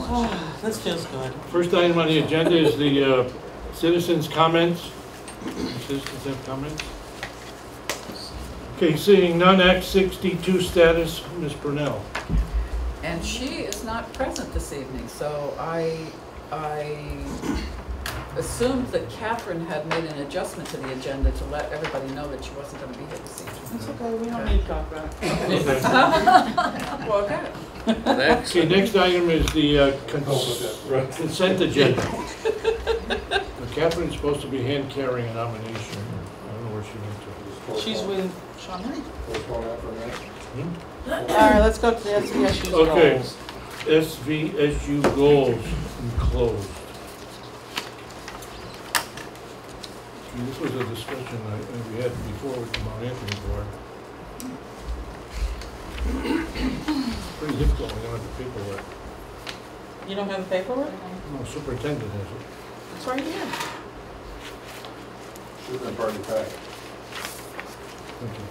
much. This feels good. First item on the agenda is the citizens' comments. Citizens have comments? Okay, seeing none, Act 62 status, Ms. Brunel. And she is not present this evening, so I assumed that Catherine had made an adjustment to the agenda to let everybody know that she wasn't going to be here this evening. It's okay, we don't need to talk about it. Well, okay. Okay, next item is the consent agenda. Catherine's supposed to be hand carrying a nomination. I don't know where she went to. She's with Sean Ray. Hmm? All right, let's go to the SVSU Okay. goals. SVSU goals enclosed. See, this was a discussion we had before with the Mount Anthony board. Pretty difficult when you don't have the paperwork. You don't have the paperwork? No, superintendent has it. It's right here. Should have been part of the pack. Thank you.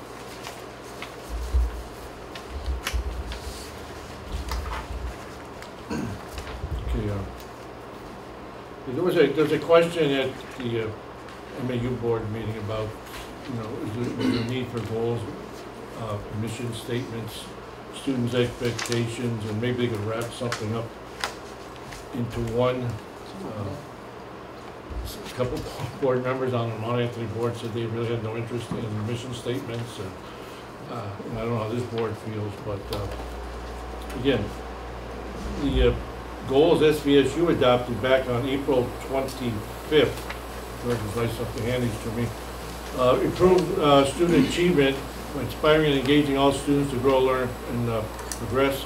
Okay, there's a question at the MAU board meeting about, you know, is there a need for goals, mission statements, students' expectations, and maybe they could wrap something up into one. A couple board members on the Mount Anthony board said they really had no interest in mission statements, and I don't know how this board feels, but again, the goals SVSU adopted back on April 25th, George was nice enough to hand these to me, improve student achievement by inspiring and engaging all students to grow, learn, and progress.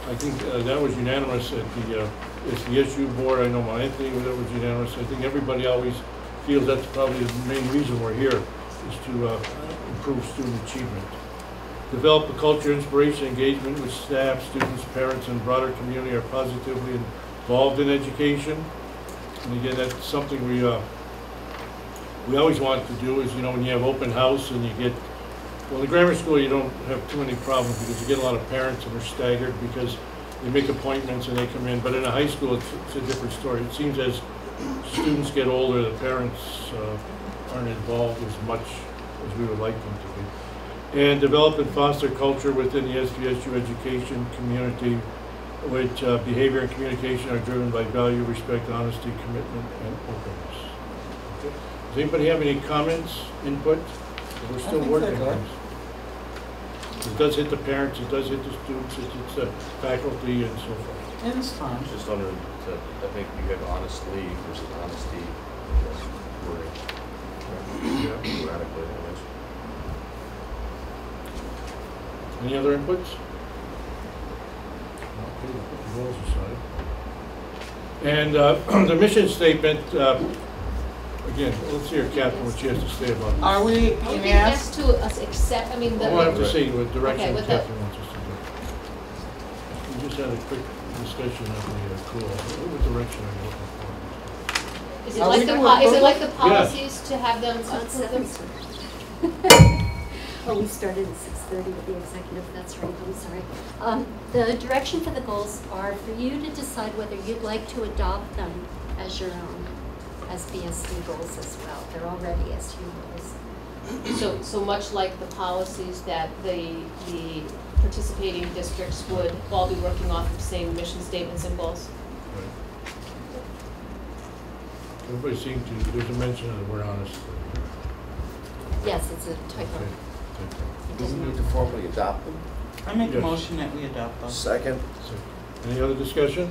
I think that was unanimous at the SVSU board. I know Mount Anthony, that was unanimous. I think everybody always feels that's probably the main reason we're here, is to improve student achievement. Develop a culture of inspiration, engagement with staff, students, parents, and broader community are positively involved in education. And again, that's something we always want to do, is, you know, when you have open house and you get, well, in the grammar school you don't have too many problems because you get a lot of parents and they're staggered because they make appointments and they come in. But in a high school, it's a different story. It seems as students get older, the parents aren't involved as much as we would like them to be. And develop and foster culture within the SVSU education community, which behavior and communication are driven by value, respect, honesty, commitment, and openness. Okay. Does anybody have any comments, input? We're still working on this. It does hit the parents, it does hit the students, it hits the faculty, and so forth. And it's fine. Just under, I think you have honestly versus honesty. Wording. Yeah. Grammatically, I guess. Any other inputs? Okay, we'll put the goals aside. And the mission statement, again, let's hear Catherine what she has to say about this. Are we I being think that's asked? to us accept, I mean, I won't have to say what direction Okay, with Catherine wants us to go. We just had a quick discussion of the cool. What direction are you looking for? is it Are like we the, doing is it like the approval? policies to have them on 7? Oh, we started at 6:30 with the executive, that's right, I'm sorry. The direction for the goals are for you to decide whether you'd like to adopt them as your own, as BSU goals as well. They're already SU goals. So much like the policies that the participating districts would all be working off of, same mission statements and goals. Right. Everybody seems to, there's a mention of the word honest. Yes, it's a typo. Okay. It Do we doesn't need to formally adopt them? I make a Yes. motion that we adopt those. Second. So, any other discussion?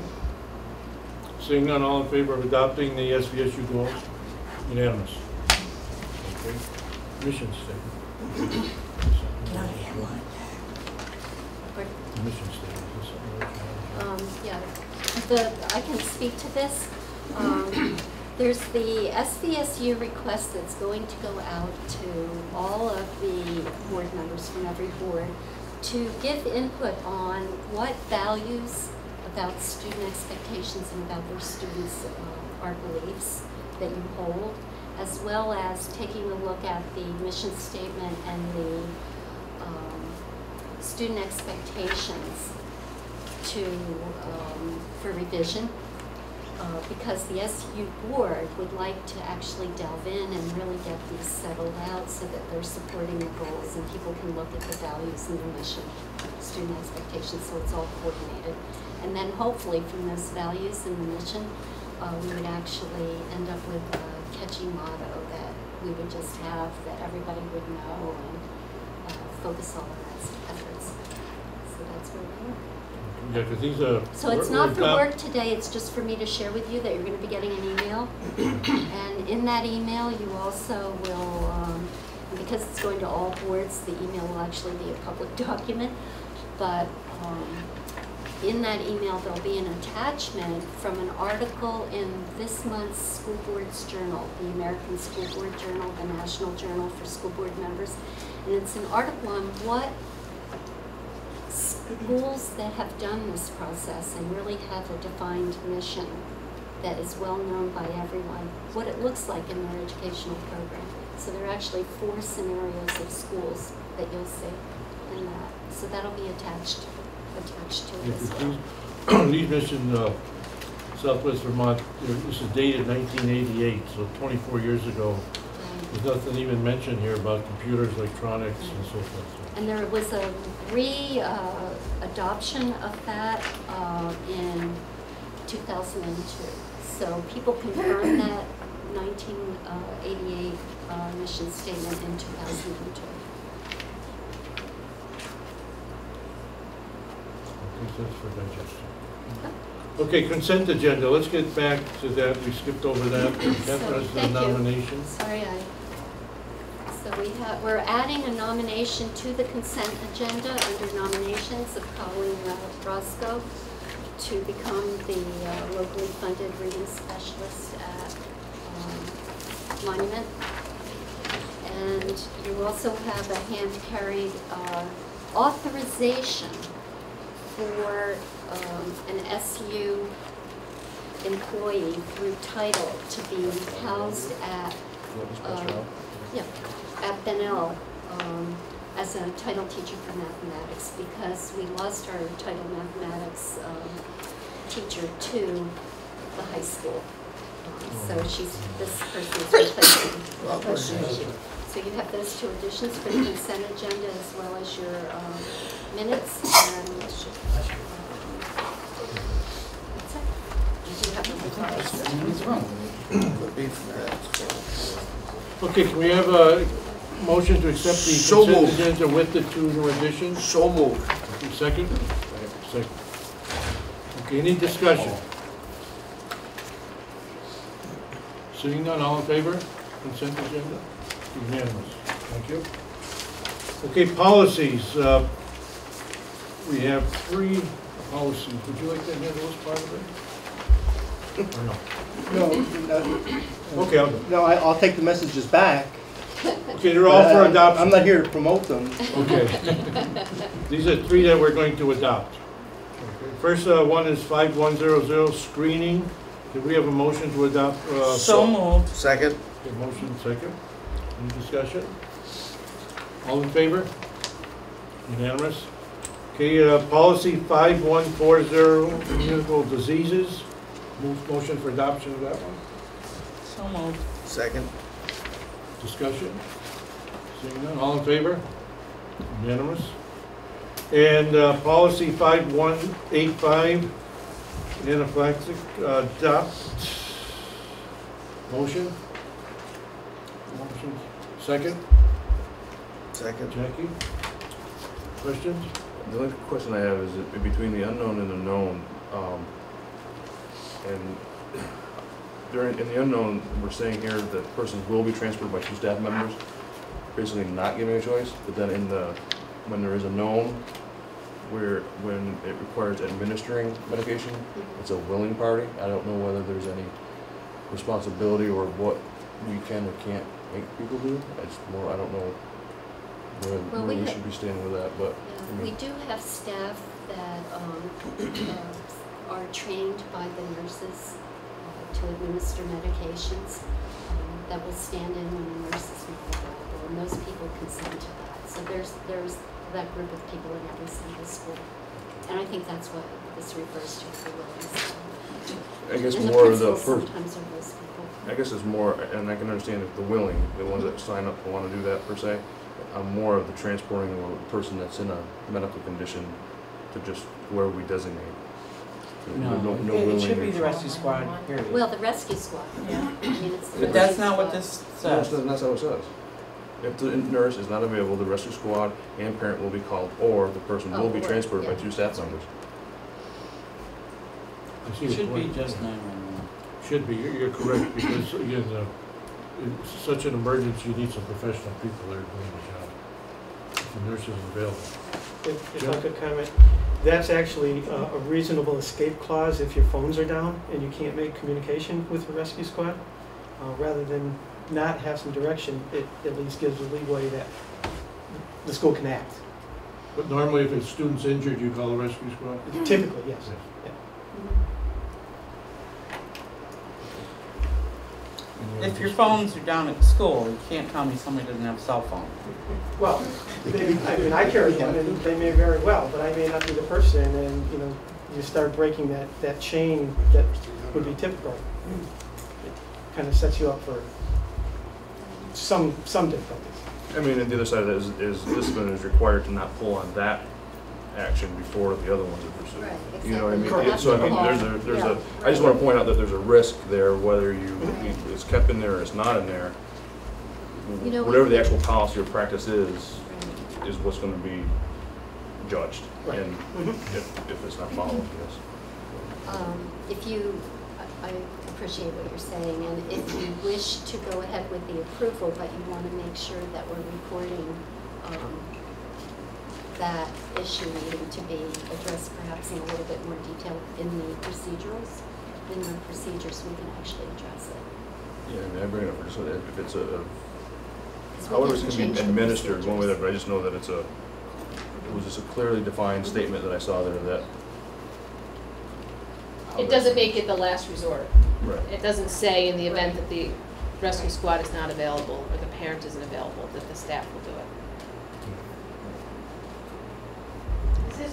Seeing none, all in favor of adopting the SVSU goals? Unanimous. Okay. Mission statement. Mission statement. Is this something Yeah, I can speak to this. There's the SVSU request that's going to go out to all of the board members from every board to give input on what values about student expectations and about their students' our beliefs that you hold, as well as taking a look at the mission statement and the student expectations to for revision, because the SU board would like to actually delve in and really get these settled out so that they're supporting the goals and people can look at the values and the mission, student expectations, so it's all coordinated. And then hopefully from those values and the mission, we would actually end up with a catchy motto that we would just have that everybody would know and focus all of our efforts. So that's where we are. Yeah, because these are. So it's not for work today, it's just for me to share with you that you're going to be getting an email. And in that email, you also will, because it's going to all boards, the email will actually be a public document. But in that email, there'll be an attachment from an article in this month's School Board's Journal, the American School Board Journal, the National Journal for School Board Members. And it's an article on what schools that have done this process and really have a defined mission that is well known by everyone, what it looks like in their educational program. So there are actually 4 scenarios of schools that you'll see in that. So that'll be attached to it as well. These missions, Southwest Vermont, this is dated 1988, so 24 years ago. There's nothing even mentioned here about computers, electronics, and so forth. And there was a re-adoption of that in 2002. So people confirmed that 1988 mission statement in 2002. I think that's for digestion. Okay, consent agenda. Let's get back to that. We skipped over that. Thank you. Nominations. Sorry, we're adding a nomination to the consent agenda under nominations of Colleen Roscoe to become the locally funded reading specialist at Monument. And you also have a hand-carried authorization for an SU employee through title to be housed at at Bennell as a title teacher for mathematics, because we lost our title mathematics teacher to the high school. So this person is replacing. So you have those 2 additions for the consent agenda as well as your minutes. And that's it. You do have the Okay, can we have a motion to accept the So consent moved. agenda with the 2 new additions? So moved. Second? Second. Okay, any discussion? Seeing none, all in favor? Consent agenda? Unanimous. Thank you. Okay, policies. We have 3 policies. Would you like to handle this part of it? Or no? Okay, I'll go. No, I'll take the messages back. Okay, they're all for adoption. I'm not here to promote them. Okay. These are 3 that we're going to adopt. Okay. First one is 5100, screening. Do we have a motion to adopt? So moved. Second. Okay, motion second. Any discussion? All in favor? Unanimous. Okay, policy 5140, communicable diseases. Motion for adoption of that one. So moved. Second. Discussion? Seeing none, all in favor? Unanimous. And policy 5185, anaphylaxis, adopt. Motion? Motion. Second? Second. Jackie? Questions? The only question I have is between the unknown and the known, and in the unknown, we're saying here that persons will be transferred by 2 staff members, basically not giving a choice. But then when there is a known, when it requires administering medication, it's a willing party. I don't know whether there's any responsibility or what we can or can't make people do. I don't know where we should be standing with that, but. Yeah, we do have staff that are trained by the nurses to administer medications that will stand in when the nurse is not available, and those people consent to that. So there's that group of people in every single school, and I think that's what this refers to for willing staff. I guess And the more of the principals first, sometimes are those people. I guess it's more, and I can understand if the willing, the ones that sign up to want to do that per se, more of the transporting of a person that's in a medical condition to just where we designate. No, it should be the rescue squad, period. Well, the rescue squad. Yeah. I mean, it's the But that's rescue not what squad. this No, says. that's not what it says. If the nurse is not available, the rescue squad and parent will be called, or the person will be or, transported by yeah. 2 staff members. I see It your should be point. just 911. Should be, you're correct, because again, it's such an emergency, you need some professional people there doing the job. If the nurse isn't available. If I could comment, that's actually a reasonable escape clause if your phones are down and you can't make communication with the rescue squad. Rather than not have some direction, it at least gives the leeway that the school can act. But normally if a student's injured, you call the rescue squad? Typically, yes. Yes. If your phones are down at school, you can't tell me somebody doesn't have a cell phone. Well, I carry one and they may very well, but I may not be the person, and, you know, you start breaking that chain that would be typical. It kind of sets you up for some difficulties. I mean, and the other side of that is discipline is required to not pull on that action before the other ones are pursued. Right, You know what I mean? Correct. So I mean, there's a, I just want to point out that there's a risk there, whether it's kept in there or it's not in there. You know, Whatever the actual policy or practice is what's going to be judged. Right. And if it's not followed, yes. If you, I appreciate what you're saying, and if you wish to go ahead with the approval, but you want to make sure that we're recording that issue needing to be addressed perhaps in a little bit more detail in the procedures, we can actually address it. Yeah, I mean, I bring it up for just so that if it's 'Cause we however can it's going change to the be administered, one way or procedures. the other, but I just know that it was just a clearly defined statement that I saw there that. It doesn't make it the last resort. Right. It doesn't say in the event that the rescue squad is not available or the parent isn't available, that the staff will do it. Is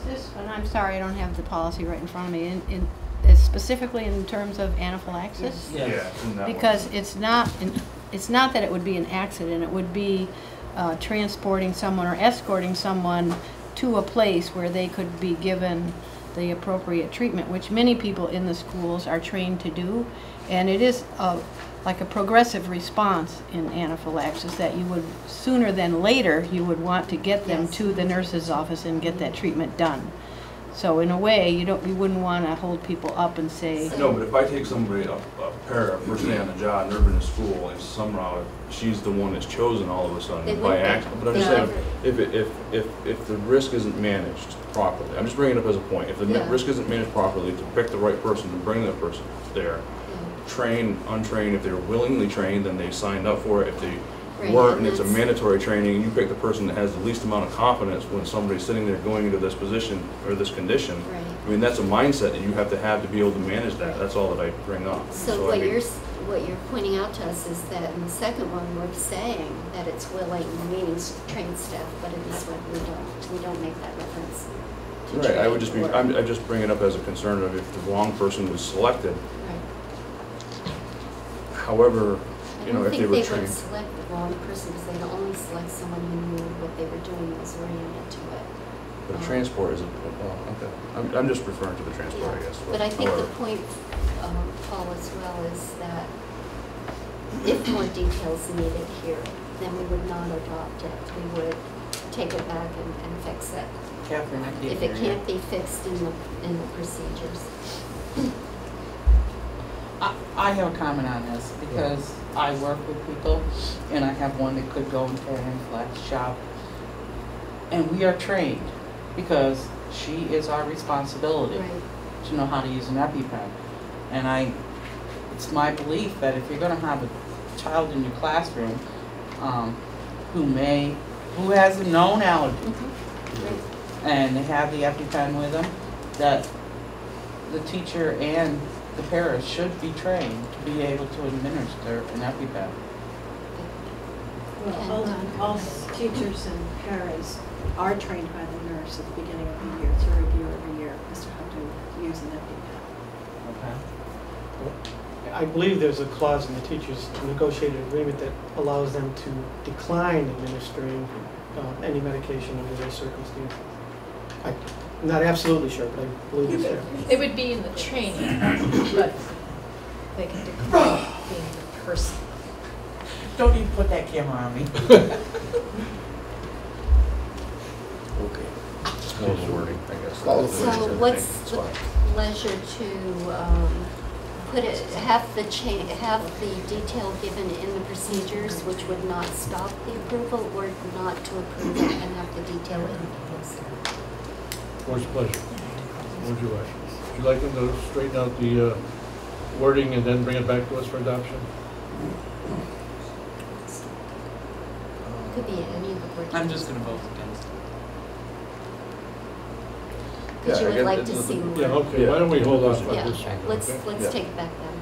this, and I'm sorry, I don't have the policy right in front of me, is specifically in terms of anaphylaxis? Yes. Yeah, in that one. Because it's not that it would be an accident, it would be transporting someone or escorting someone to a place where they could be given the appropriate treatment, which many people in the schools are trained to do. And it is like a progressive response in anaphylaxis that you would, sooner than later, you would want to get them Yes. to the nurse's office and get that treatment done. So in a way, you wouldn't want to hold people up and say, No, but if I take somebody, a first day on the job, and they're in a school, and somehow she's the one that's chosen all of a They sudden wouldn't by be. accident. But I'm just saying, if the risk isn't managed properly, I'm just bringing it up as a point. If the Yeah. risk isn't managed properly, to pick the right person to bring that person there, train, untrained, if they're willingly trained, then they signed up for it. If they Right, weren't, and and it's a that's- mandatory training, and you pick the person that has the least amount of confidence when somebody's sitting there going into this position or this condition. Right. I mean, that's a mindset that you have to be able to manage that. That's all that I bring up. So I what mean- what you're pointing out to us is that in the second one, we're saying that it's willing, meaning trained staff, but in this one, we don't make that reference to Right, I would trained just be, or- I just bring it up as a concern of if the wrong person was selected. Right. However, you know, if they were I don't think they trained. would select the wrong person, because they'd only select someone who knew what they were doing and was oriented to it. But a transport is okay. I'm just referring to the transport, I guess. But I think the However. point, Paul, as well, is that if more details needed here, then we would not adopt it. We would take it back and fix it. Catherine, I can't If it hear you. can't be fixed in the procedures. I have a comment on this because I work with people and I have one that could go into an anaphylaxis shop. And we are trained because she is our responsibility Right. to know how to use an EpiPen. And it's my belief that if you're gonna have a child in your classroom who has a known allergy and they have the EpiPen with them, that the teacher and the parents should be trained to be able to administer an EpiPen. well, all teachers and parents are trained by the nurse at the beginning of the year to review every year as to how to use an EpiPen. Okay. I believe there's a clause in the teacher's negotiated agreement that allows them to decline administering any medication under those circumstances. I'm not absolutely sure, but I believe it's there. It would be in the training, but they can decline being the person. Don't even put that camera on me. Okay. Just more of the wording, I guess. Follow the So wording. what's It's the fine. pleasure to have the detail given in the procedures, which would not stop the approval, or not to approve it and have the detail in the proposal? Board's pleasure. What would you like? Would you like them to straighten out the wording and then bring it back to us for adoption? Could be any of the board. I'm just gonna vote against it. Because you Yeah, I would get like it. to see more. Yeah, okay, why don't we hold off on Yeah, this one? let's okay? Yeah. take it back then.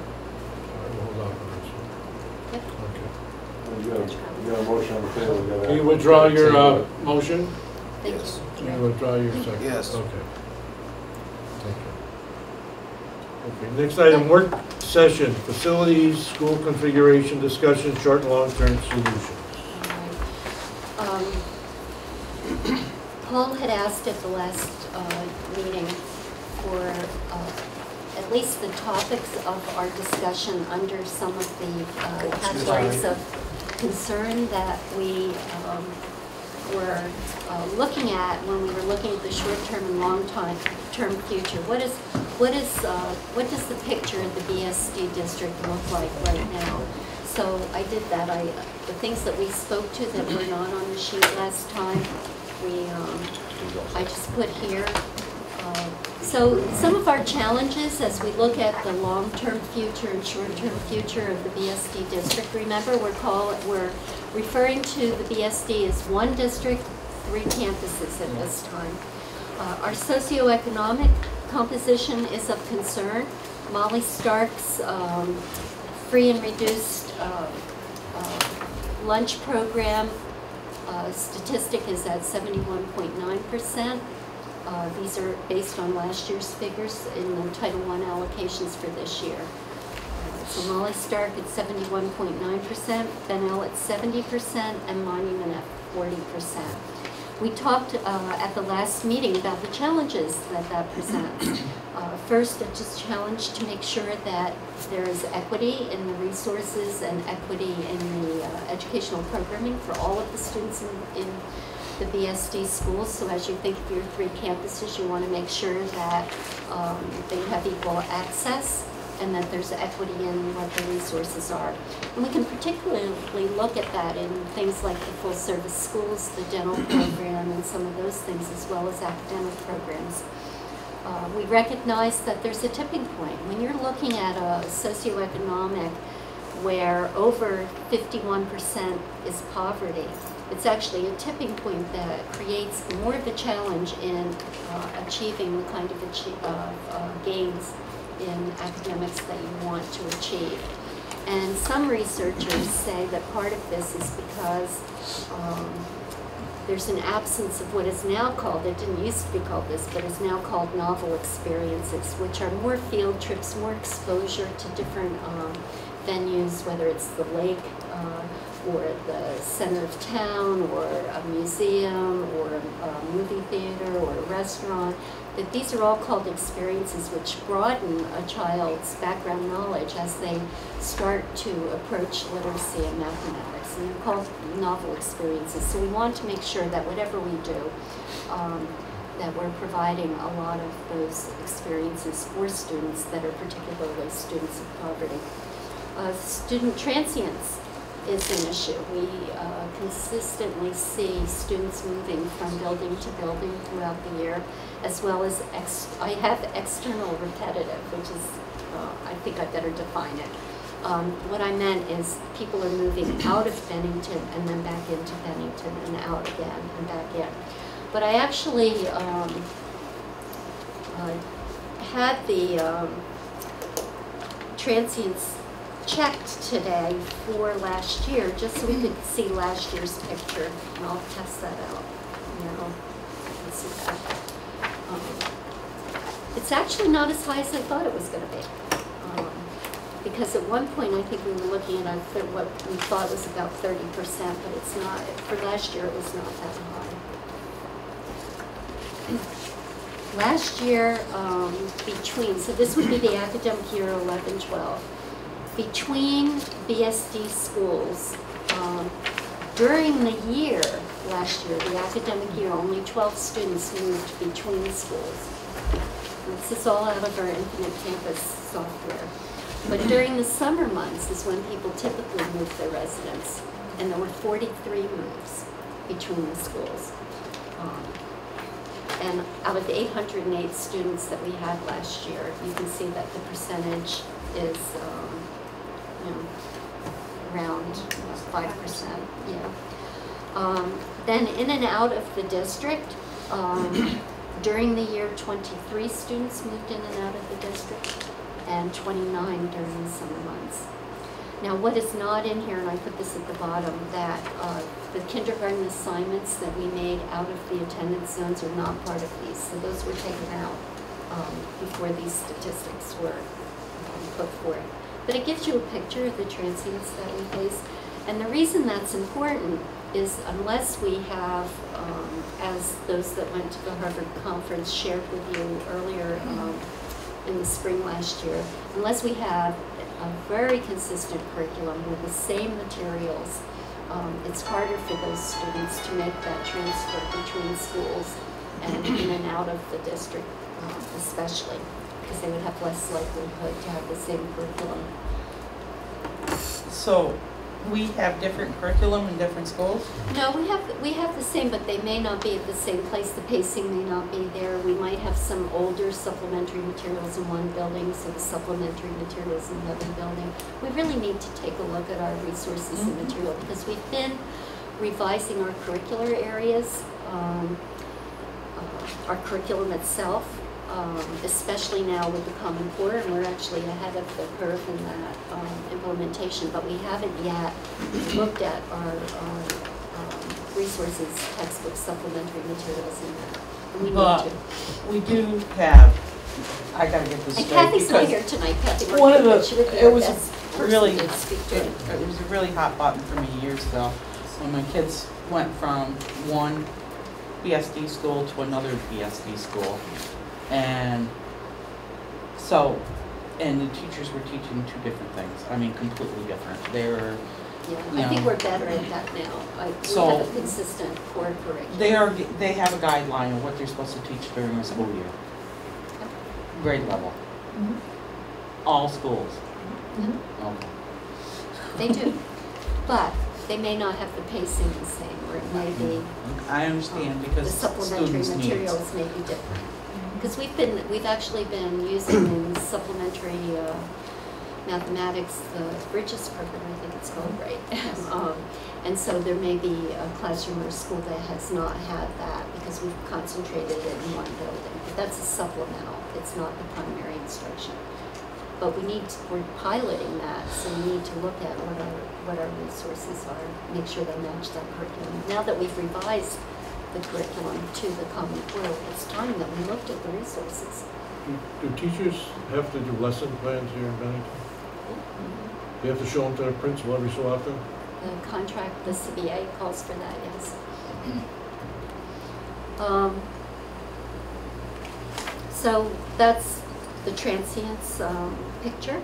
All right, we'll hold off on this Yep. one. Okay. You got a motion on the table. We gotta- Can you withdraw your motion? Thank Yes. Can you. you withdraw your second? Yes. Okay. Thank you. Okay, next item, work session, facilities, school configuration discussion, short and long-term solutions. All right. Paul had asked at the last meeting for at least the topics of our discussion under some of the categories of concern that we were looking at when we were looking at the short-term and long-term future. What does the picture of the BSD district look like right now? So I did that. The things that we spoke to that were not on the sheet last time, I just put here. So some of our challenges as we look at the long-term future and short-term future of the BSD district, remember we're referring to the BSD as one district, 3 campuses at this time. Our socioeconomic composition is of concern. Molly Stark's free and reduced lunch program statistic is at 71.9%. These are based on last year's figures in the Title I allocations for this year. So Molly Stark at 71.9%, Bennell at 70%, and Monument at 40%. We talked at the last meeting about the challenges that presents. First, it's a challenge to make sure that there is equity in the resources and equity in the educational programming for all of the students in the BSD schools. So as you think of your 3 campuses, you want to make sure that they have equal access and that there's equity in what the resources are. And we can particularly look at that in things like the full service schools, the dental program, and some of those things, as well as academic programs. We recognize that there's a tipping point. When you're looking at a socioeconomic where over 51% is poverty, it's actually a tipping point that creates more of a challenge in achieving the kind of gains in academics that you want to achieve. And some researchers say that part of this is because there's an absence of what is now called, it didn't used to be called this, but is now called novel experiences, which are more field trips, more exposure to different venues, whether it's the lake or the center of town or a museum or a movie theater or a restaurant. That these are all called experiences which broaden a child's background knowledge as they start to approach literacy and mathematics. And they're called novel experiences. So we want to make sure that whatever we do, that we're providing a lot of those experiences for students that are particularly students of poverty. Student transience is an issue. We consistently see students moving from building to building throughout the year, as well as, I have external repetitive, which is, I think I better define it. What I meant is people are moving out of Bennington and then back into Bennington and out again and back in. But I actually had the transients checked today for last year, just so we could see last year's picture, and I'll test that out now. You can see that. It's actually not as high as I thought it was going to be. Because at one point, I think we were looking at what we thought was about 30%, but it's not, for last year, it was not that high. Last year, so this would be the academic year 11-12, between BSD schools, during the year, last year, the academic year, only 12 students moved between schools. This is all out of our Infinite Campus software. But during the summer months is when people typically move their residence, and there were 43 moves between the schools. And out of the 808 students that we had last year, you can see that the percentage is around 5%. Yeah. Then in and out of the district, during the year, 23 students moved in and out of the district, and 29 during the summer months. Now, what is not in here, and I put this at the bottom, that the kindergarten assignments that we made out of the attendance zones are not part of these. So those were taken out before these statistics were put forth. But it gives you a picture of the transients that we face. And the reason that's important is unless we have, as those that went to the Harvard conference shared with you earlier in the spring last year, unless we have a very consistent curriculum with the same materials, it's harder for those students to make that transfer between schools and in and out of the district, especially, because they would have less likelihood to have the same curriculum. So we have different curriculum in different schools? No, we have the same, but they may not be at the same place. The pacing may not be there. We might have some older supplementary materials in one building, so the supplementary materials in the other building. We really need to take a look at our resources and material, because we've been revising our curricular areas, our curriculum itself, especially now with the Common Core, and we're actually ahead of the curve in that implementation, but we haven't yet looked at our resources, textbooks, supplementary materials in that. And we need to. We do have, I gotta get this And straight. Kathy's not here tonight. Kathy One of worked with it. She would be it our was best person really, to speak to it. it was a really hot button for me years ago, when my kids went from one BSD school to another BSD school. And so, and the teachers were teaching two different things. I mean, completely different. They were, Yeah, I think we're better at that now. We So- have a consistent core curriculum. they have a guideline of what they're supposed to teach during the school year. Grade level. All schools. Okay. They do, but they may not have the pacing the same, or it may be, I understand, the because supplementary students need. materials may be different. Because we've actually been using in supplementary mathematics, the Bridges program, I think it's called, right? And so there may be a classroom or a school that has not had that, because we've concentrated it in one building. But that's a supplemental, it's not the primary instruction. But we're piloting that, so we need to look at what our resources are, make sure they match that curriculum. Now that we've revised the curriculum to the Common Core, it's time that we looked at the resources. Do teachers have to do lesson plans here in Bennington? Do you have to show them to the principal every so often? The contract, the CBA calls for that, yes. So that's the transients picture.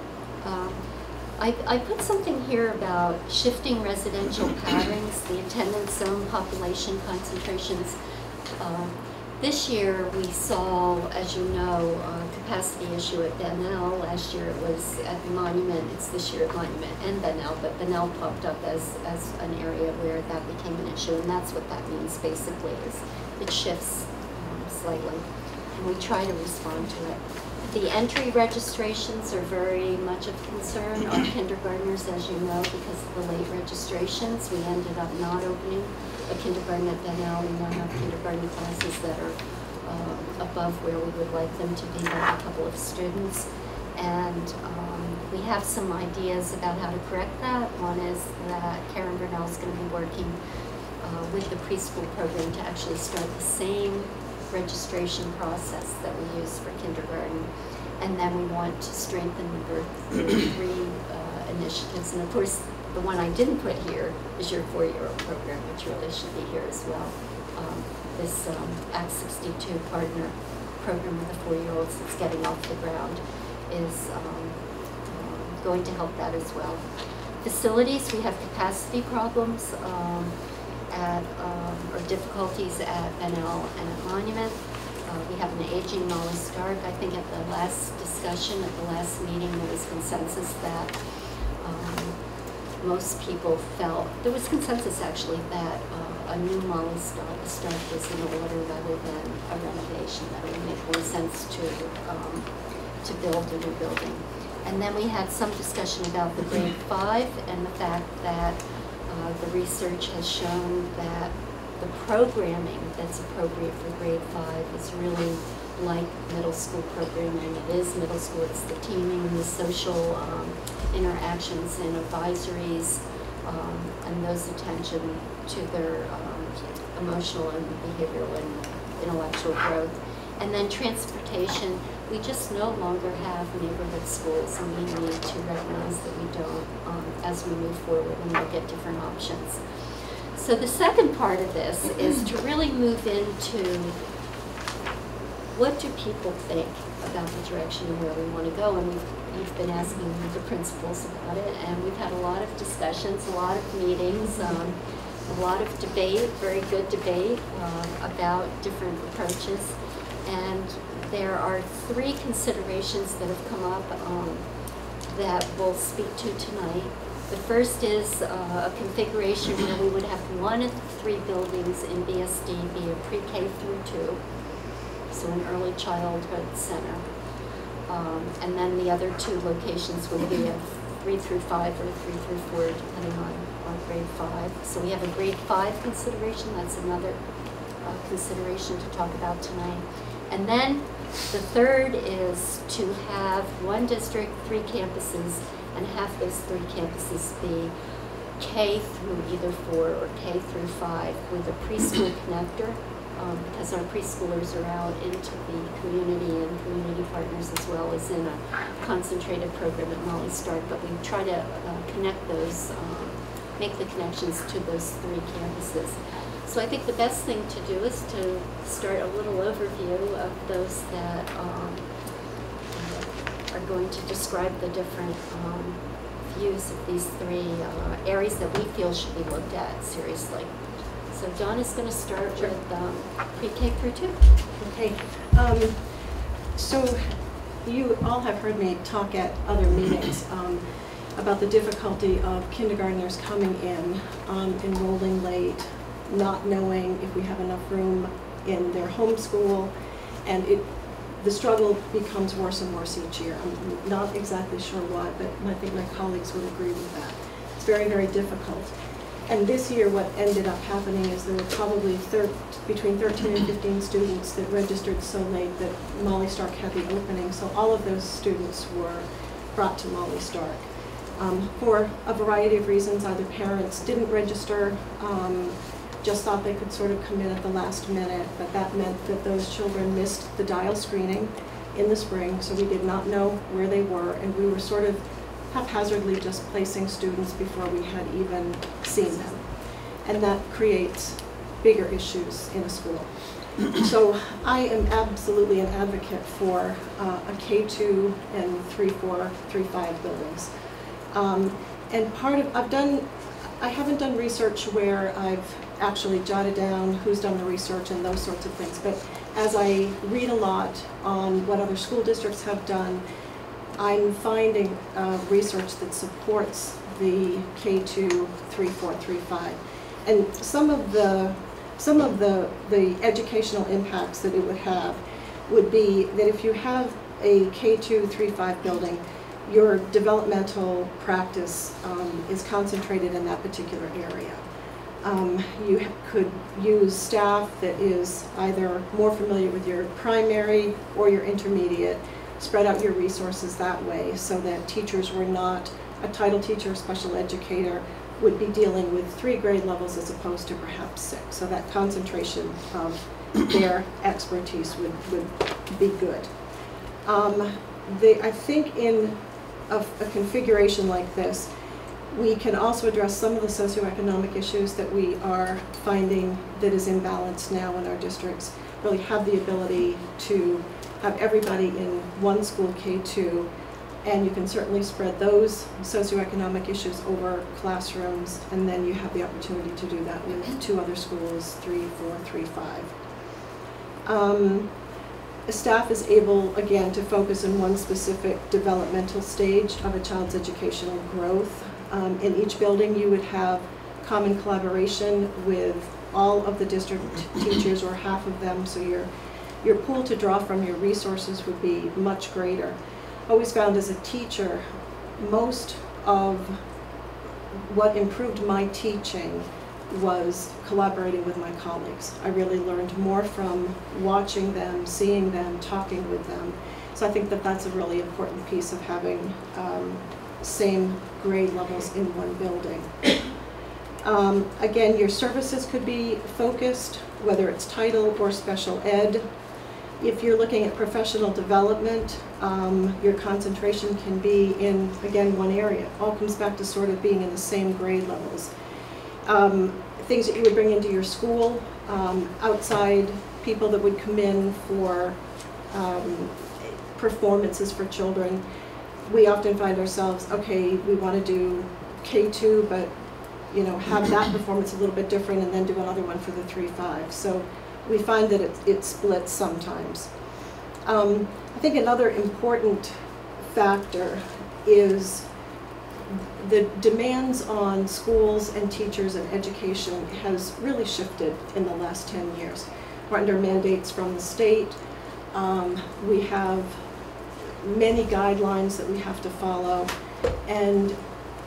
I put something here about shifting residential patterns, the attendance zone population concentrations. This year we saw, as you know, capacity issue at Bennell. Last year it was at Monument. It's this year at Monument and Bennell, but Bennell popped up as an area where that became an issue, and that's what that means basically, is it shifts slightly, and we try to respond to it. The entry registrations are very much of concern on kindergartners, as you know, because of the late registrations. We ended up not opening a kindergarten at Bennell. We now have kindergarten classes that are above where we would like them to be by a couple of students. And we have some ideas about how to correct that. One is that Karen Burnell is going to be working with the preschool program to actually start the same registration process that we use for kindergarten, And then we want to strengthen the three initiatives. And of course, the one I didn't put here is your 4-year-old program, which really should be here as well. This Act 62 partner program with the 4-year-olds that's getting off the ground is going to help that as well. Facilities, we have capacity problems or difficulties at Bennell and at Monument. We have an aging Molly Stark. I think at the last discussion, at the last meeting, there was consensus that most people felt, there was consensus actually that a new Molly Stark was in order rather than a renovation. That would make more sense to build a new building. And then we had some discussion about the grade 5 and the fact that the research has shown that the programming that's appropriate for grade 5 is really like middle school programming. It is middle school. It's the teaming, the social interactions and advisories, and those attention to their emotional and behavioral and intellectual growth. And then transportation, we just no longer have neighborhood schools, and we need to recognize that we don't as we move forward and look at different options. So the second part of this is to really move into what do people think about the direction and where we want to go. And we've been asking the principals about it, and we've had a lot of discussions, a lot of meetings, a lot of debate, very good debate about different approaches. And there are 3 considerations that have come up that we'll speak to tonight. The first is a configuration where we would have 1 of the 3 buildings in BSD be a pre-K through 2, so an early childhood center. And then the other 2 locations would be a 3 through 5 or 3 through 4, depending on grade 5. So we have a grade 5 consideration. That's another consideration to talk about tonight. And then the third is to have 1 district, 3 campuses, and have those 3 campuses be K through either 4 or K through 5 with a preschool connector, because our preschoolers are out into the community and community partners as well as in a concentrated program at Molly Stark. But we try to connect those, make the connections to those 3 campuses. So I think the best thing to do is to start a little overview of those that are going to describe the different views of these 3 areas that we feel should be looked at seriously. So Dawn is going to start with pre-K through 2. Okay. So you all have heard me talk at other meetings about the difficulty of kindergartners coming in, enrolling late, not knowing if we have enough room in their home school, and the struggle becomes worse and worse each year. I'm not exactly sure why, but I think my colleagues would agree with that. It's very, very difficult. And this year what ended up happening is there were probably between 13 and 15 students that registered so late that Molly Stark had the opening, so all of those students were brought to Molly Stark. For a variety of reasons, either parents didn't register, just thought they could sort of come in at the last minute, but that meant that those children missed the dial screening in the spring, so we did not know where they were, and we were sort of haphazardly just placing students before we had even seen them. And that creates bigger issues in a school. So I am absolutely an advocate for a K2 and 3-4, 3-5 buildings. And part of, I haven't done research where I've actually jotted down who's done the research and those sorts of things, but as I read a lot on what other school districts have done, I'm finding research that supports the K2, 3-4, 3-5. And some of the educational impacts that it would have would be that if you have a K2, 3-5 building, your developmental practice is concentrated in that particular area. You could use staff that is either more familiar with your primary or your intermediate, spread out your resources that way so that teachers were not, a title teacher or special educator would be dealing with 3 grade levels as opposed to perhaps 6. So that concentration of their expertise would be good. I think in a configuration like this, we can also address some of the socioeconomic issues that we are finding that is imbalanced now in our districts. Really have the ability to have everybody in one school K2, and you can certainly spread those socioeconomic issues over classrooms, and then you have the opportunity to do that with 2 other schools, 3, 4, 3, 5. Staff is able, again, to focus on one specific developmental stage of a child's educational growth. In each building, you would have common collaboration with all of the district teachers, or half of them, so your pool to draw from, your resources would be much greater. Always found as a teacher, most of what improved my teaching was collaborating with my colleagues. I really learned more from watching them, seeing them, talking with them. So I think that that's a really important piece of having same grade levels in one building. Again, your services could be focused, whether it's title or special ed. If you're looking at professional development, your concentration can be in, again, one area. It all comes back to sort of being in the same grade levels. Things that you would bring into your school, outside people that would come in for performances for children. We often find ourselves, okay, we want to do K2, but have that performance a little bit different, and then do another one for the 3-5. So we find that it splits sometimes. I think another important factor is the demands on schools and teachers and education has really shifted in the last 10 years. We're under mandates from the state. We have many guidelines that we have to follow, and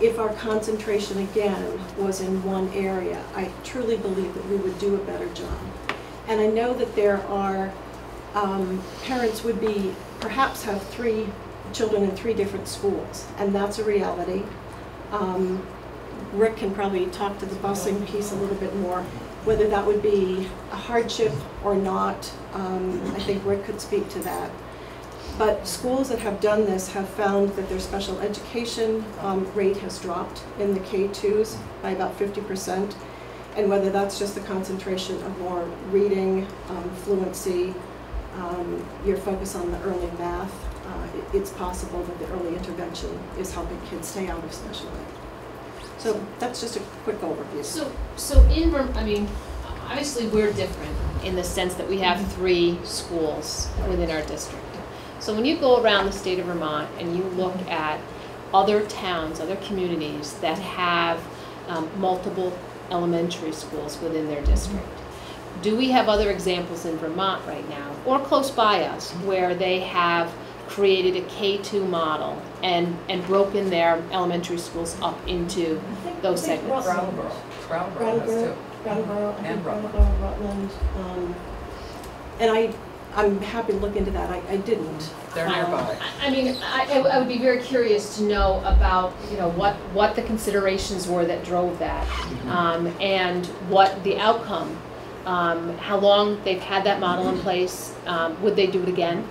if our concentration again was in one area, I truly believe that we would do a better job. And I know that there are parents would be perhaps have 3 children in 3 different schools, and that's a reality. Rick can probably talk to the busing piece a little bit more, whether that would be a hardship or not. I think Rick could speak to that. But schools that have done this have found that their special education rate has dropped in the K2s by about 50%. And whether that's just the concentration of more reading, fluency, your focus on the early math, it's possible that the early intervention is helping kids stay out of special ed. So that's just a quick overview. So in I mean, obviously we're different in the sense that we have 3 schools within our district. So when you go around the state of Vermont and you look at other towns, other communities that have multiple elementary schools within their district, do we have other examples in Vermont right now, or close by us, where they have created a K2 model and broken their elementary schools up into those segments? Brattleboro has 2. And Rutland. And I'm happy to look into that. I didn't. They're nearby. I mean, I would be very curious to know about, what the considerations were that drove that, and what the outcome, how long they've had that model in place, would they do it again?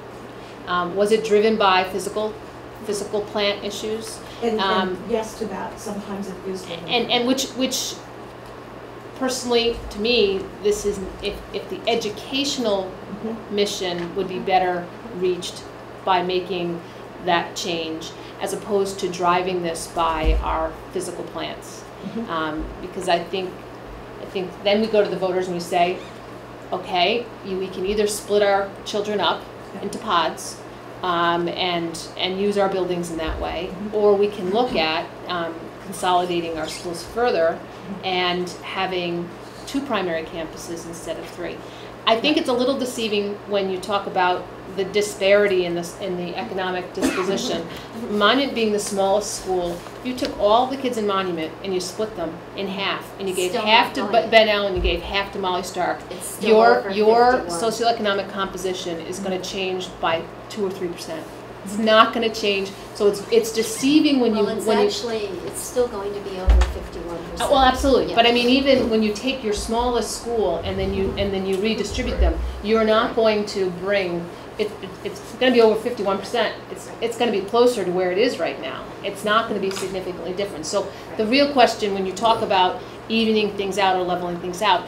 Was it driven by physical plant issues? And yes to that. Sometimes it is. And which personally, to me, this is if the educational mission would be better reached by making that change, as opposed to driving this by our physical plants. Because I think then we go to the voters and we say, okay, we can either split our children up into pods and use our buildings in that way, or we can look at consolidating our schools further and having 2 primary campuses instead of 3. I think it's a little deceiving when you talk about the disparity in the economic disposition. Monument being the smallest school, you took all the kids in Monument and you split them in half, and you gave half to Ben Allen and you gave half to Molly Stark. Your socioeconomic composition is going to change by 2 or 3%. It's not going to change, so it's deceiving when it's still going to be over 51%. Well, absolutely, Yeah. but I mean, even when you take your smallest school and then you redistribute them, you're not going to bring it's gonna be over 51%. It's gonna be closer to where it is right now. It's not gonna be significantly different. So the real question when you talk about evening things out or leveling things out,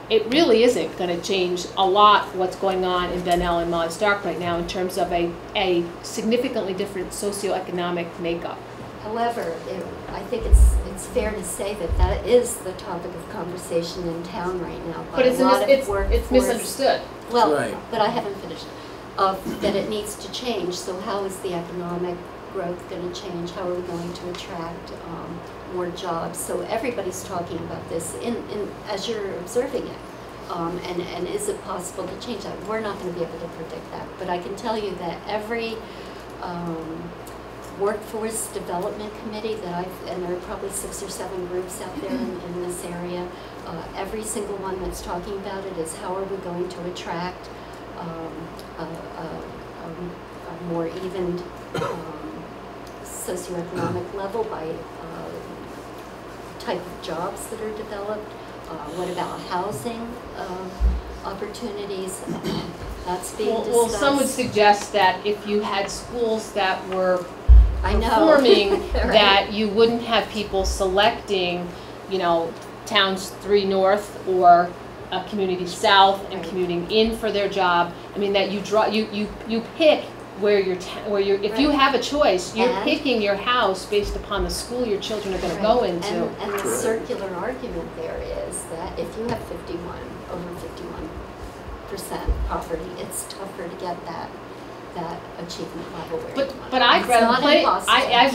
it really isn't gonna change a lot what's going on in Bennell and Molly Stark right now in terms of a significantly different socioeconomic makeup. However, I think it's fair to say that that is the topic of conversation in town right now. But it's misunderstood. Well, Right. but I haven't finished. That it needs to change, so how is the economic growth going to change? How are we going to attract more jobs? So everybody's talking about this as you're observing it. And is it possible to change that? We're not going to be able to predict that, but I can tell you that every workforce development committee and there are probably 6 or 7 groups out there in this area, every single one that's talking about it is how are we going to attract a more even socioeconomic level by type of jobs that are developed. What about housing opportunities? That's being discussed. Well, some would suggest that if you had schools that were I know. performing, Right. that you wouldn't have people selecting, towns 3 North or a community south and commuting in for their job. I mean, that you pick where if you have a choice, you're picking your house based upon the school your children are going to go into. And the circular argument there is that if you have over 51% poverty, it's tougher to get that achievement level where you want. But I've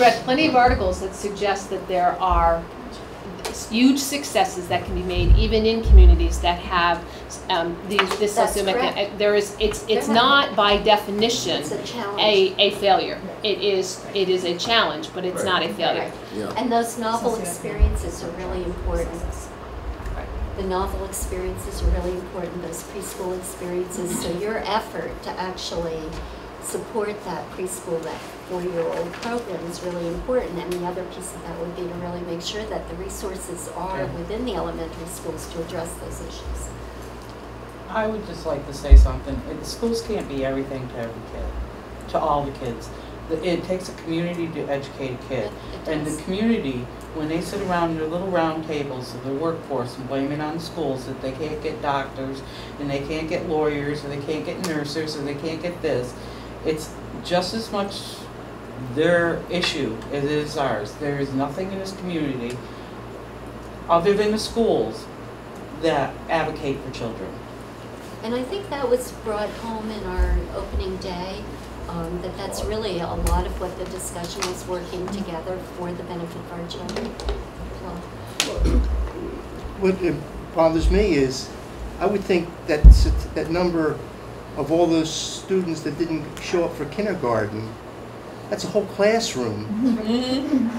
read plenty of articles that suggest that there are huge successes that can be made even in communities that have this socioeconomic. It's not by definition a failure. It is a challenge, but it's not a failure. Right. Yeah. And those novel experiences are really important. The novel experiences are really important. Those preschool experiences. So your effort to actually support that preschool, that 4-year-old program is really important, and the other piece of that would be to really make sure that the resources are within the elementary schools to address those issues. I would just like to say something. The schools can't be everything to every kid, to all the kids. It takes a community to educate a kid. And the community, when they sit around their little round tables of the workforce and blame it on schools that they can't get doctors, and they can't get lawyers, or they can't get nurses, or they can't get this, it's just as much their issue as it is ours. There is nothing in this community, other than the schools, that advocate for children. And I think that was brought home in our opening day, that's really a lot of what the discussion was, working together for the benefit of our children. What bothers me is, I would think that that number of all those students that didn't show up for kindergarten, that's a whole classroom.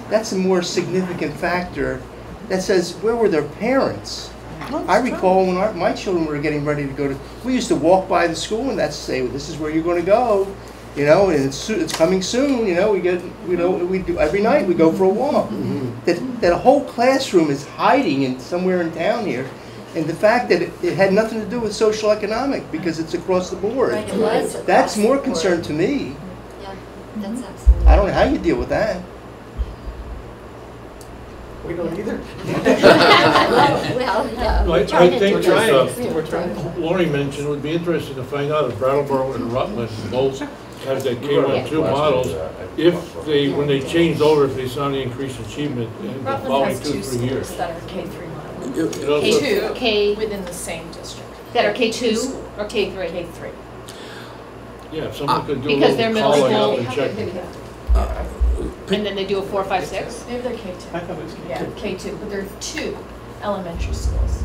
That's a more significant factor that says, where were their parents? I recall when my children were getting ready to go to, we used to walk by the school and that's say, well, this is where you're going to go, and it's coming soon, we do every night we go for a walk. That whole classroom is hiding in somewhere in town here, and the fact that it had nothing to do with social economic because it's across the board. Right, it was that's more concern to me. Yeah, that's absolutely. I don't know how you deal with that. We don't either. Well, yeah. I think We're trying. Lori mentioned, it would be interesting to find out if Brattleboro and Rutland both have that K-1-2 models, if when they changed over, if they saw any increased achievement in the following 2-3 years. That are K3 models. K2 within the same district. That are K2 or K3? K3. Yeah, if someone could do a Because they're little middle calling school. out and check. And then they do a 4, 5, 6? Maybe they're K2. I thought it was K2. Yeah, K2, but there are 2 elementary schools.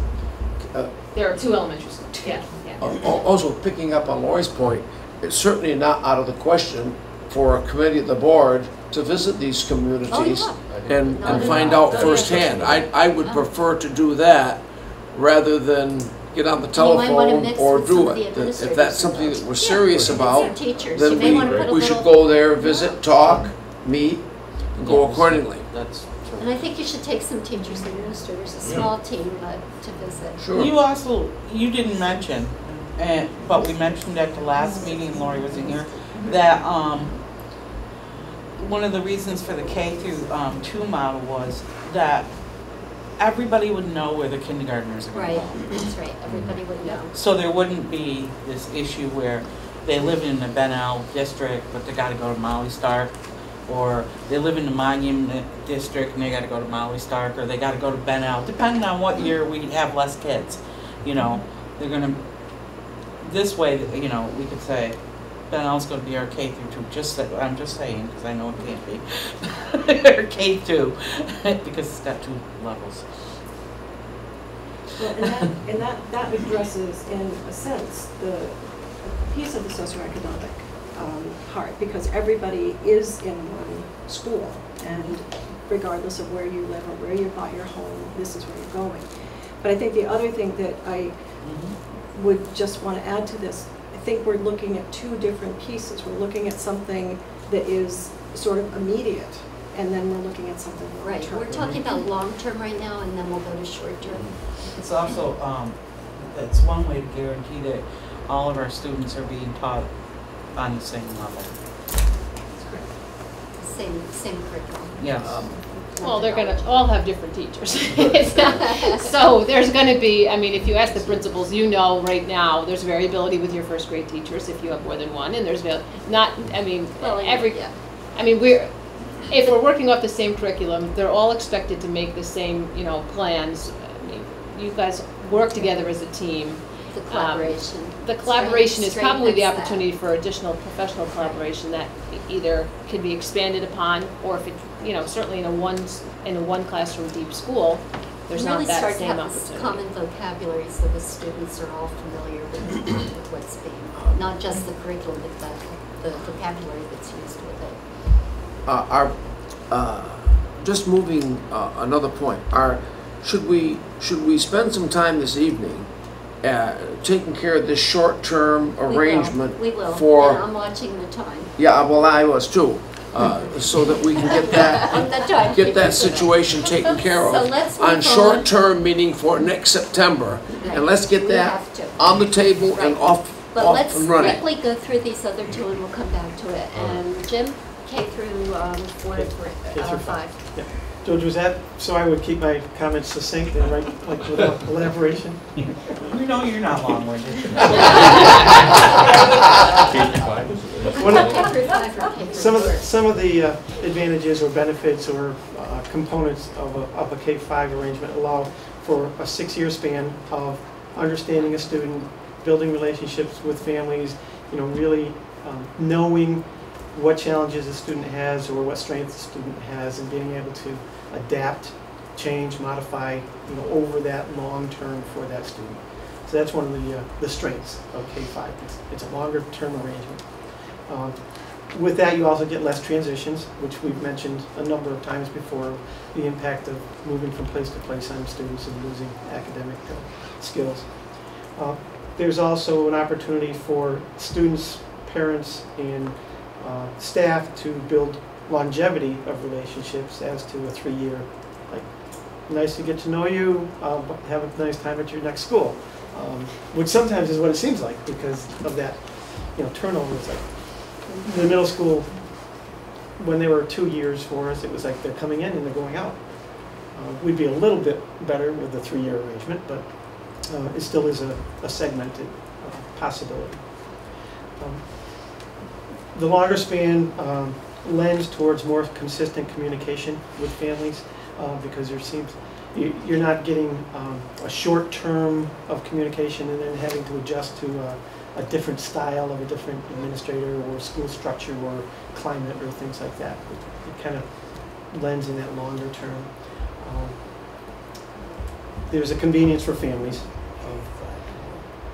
There are 2 elementary schools, yeah. Also, picking up on Lori's point, it's certainly not out of the question for a committee of the board to visit these communities and find out firsthand. I would prefer to do that rather than get on the telephone or do it. If that's something that we're serious about, then we should go there, visit, talk, meet, and go accordingly. That's true. And I think you should take some teachers and administrators, a small team, but to visit. Sure. You didn't mention but we mentioned at the last meeting, Lori wasn't here, that one of the reasons for the K through 2 model was that everybody would know where the kindergartners are going to Right, go. that's right, everybody would know. So there wouldn't be this issue where they live in the Bennington district, but they got to go to Molly Stark, or they live in the Monument district and they got to go to Molly Stark, or they got to go to Bennington. Depending on what year we have less kids, you know, they're going to. This way, you know, we could say Bennington's going to be our K through 2. I'm just saying because I know it can't be or K2 because it's got 2 levels. Well, and that addresses, in a sense, the piece of the socioeconomic part, because everybody is in one school, and regardless of where you live or where you bought your home, this is where you're going. But I think the other thing that I would just want to add to this, I think we're looking at 2 different pieces. We're looking at something that is sort of immediate, and then we're looking at something long-term. Right, we're talking about long-term right now, and then we'll go to short-term. It's also, it's one way to guarantee that all of our students are being taught on the same level. Same curriculum. Yes. Well, they're gonna all have different teachers. It's not- So there's gonna be, I mean, if you ask the principals, you know right now, there's variability with your first grade teachers if you have more than one, and there's not, I mean, Well, every, yeah. I mean, if we're working off the same curriculum, they're all expected to make the same, you know, plans. I mean, you guys work together as a team. The collaboration. The collaboration is probably the Strengthens that. opportunity for additional professional collaboration that either can be expanded upon, or if it, you know, certainly in a one classroom deep school, there's not that Really same start to have this opportunity. common vocabulary so the students are all familiar with what's being, not just the curriculum, but the vocabulary that's used with it. Just moving another point, should we spend some time this evening taking care of this short-term arrangement? We will, for, and I'm watching the time. Yeah, well, I was too, so that we can get that situation taken care of. So let's on move short-term, meaning for next September, Right. and let's get We that have to. on the table and Right. off But let's and running. quickly go through these other 2 and we'll come back to it. And Jim, K through 4 to K through 5. Yeah. George, was that so I would keep my comments succinct and like without elaboration? You know you're not long-winded. Some of the advantages or benefits or components of a K-5 arrangement allow for a 6-year span of understanding a student, building relationships with families, you know, really knowing what challenges a student has or what strengths a student has, and being able to adapt, change, modify, you know, over that long term for that student. So that's one of the strengths of K-5. It's a longer term arrangement. With that, you also get less transitions, which we've mentioned a number of times before, the impact of moving from place to place on students and losing academic skills. There's also an opportunity for students, parents, and staff to build longevity of relationships as to a 3-year, like, nice to get to know you, have a nice time at your next school, which sometimes is what it seems like because of that, you know, turnover. It's like in the middle school, when they were 2 years for us, it was like they're coming in and they're going out. We'd be a little bit better with the 3-year arrangement, but it still is a segmented possibility. The longer span lends towards more consistent communication with families because you're not getting a short term of communication and then having to adjust to a different style of a different administrator or school structure or climate or things like that. It kind of lends in that longer term. There's a convenience for families.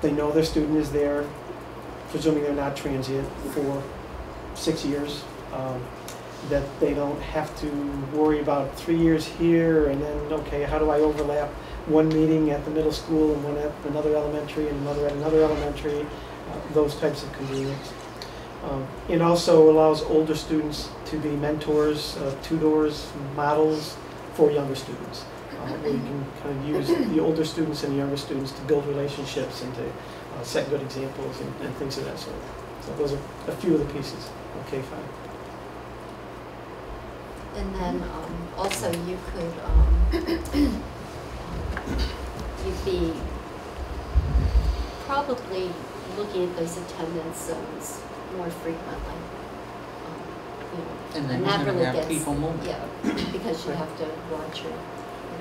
They know their student is there, presuming they're not transient, for 6 years, that they don't have to worry about 3 years here and then, okay, how do I overlap one meeting at the middle school and one at another elementary and another at another elementary, those types of convenience. It also allows older students to be mentors, tutors, models for younger students, where you can kind of use the older students and the younger students to build relationships and to set good examples and things of that sort. So those are a few of the pieces of K-5. And then also you could, you'd be probably looking at those attendance zones more frequently. You know, And then that you're really gonna have gets, people moving. yeah, because you have to watch your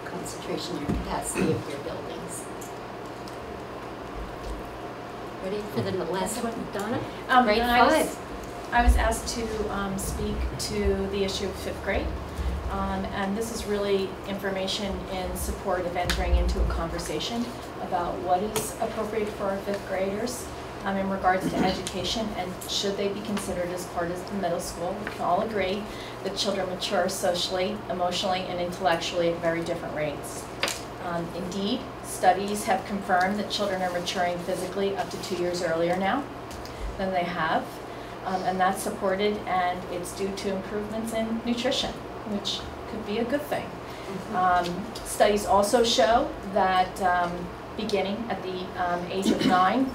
concentration, your capacity of your buildings. Ready for the last one, Donna? Grade and 5. I was asked to speak to the issue of 5th grade. And this is really information in support of entering into a conversation about what is appropriate for our 5th graders in regards to education, and should they be considered as part of the middle school. We can all agree that children mature socially, emotionally, and intellectually at very different rates. Indeed, studies have confirmed that children are maturing physically up to 2 years earlier now than they have, and that's supported, and it's due to improvements in nutrition, which could be a good thing. Studies also show that beginning at the age of 9,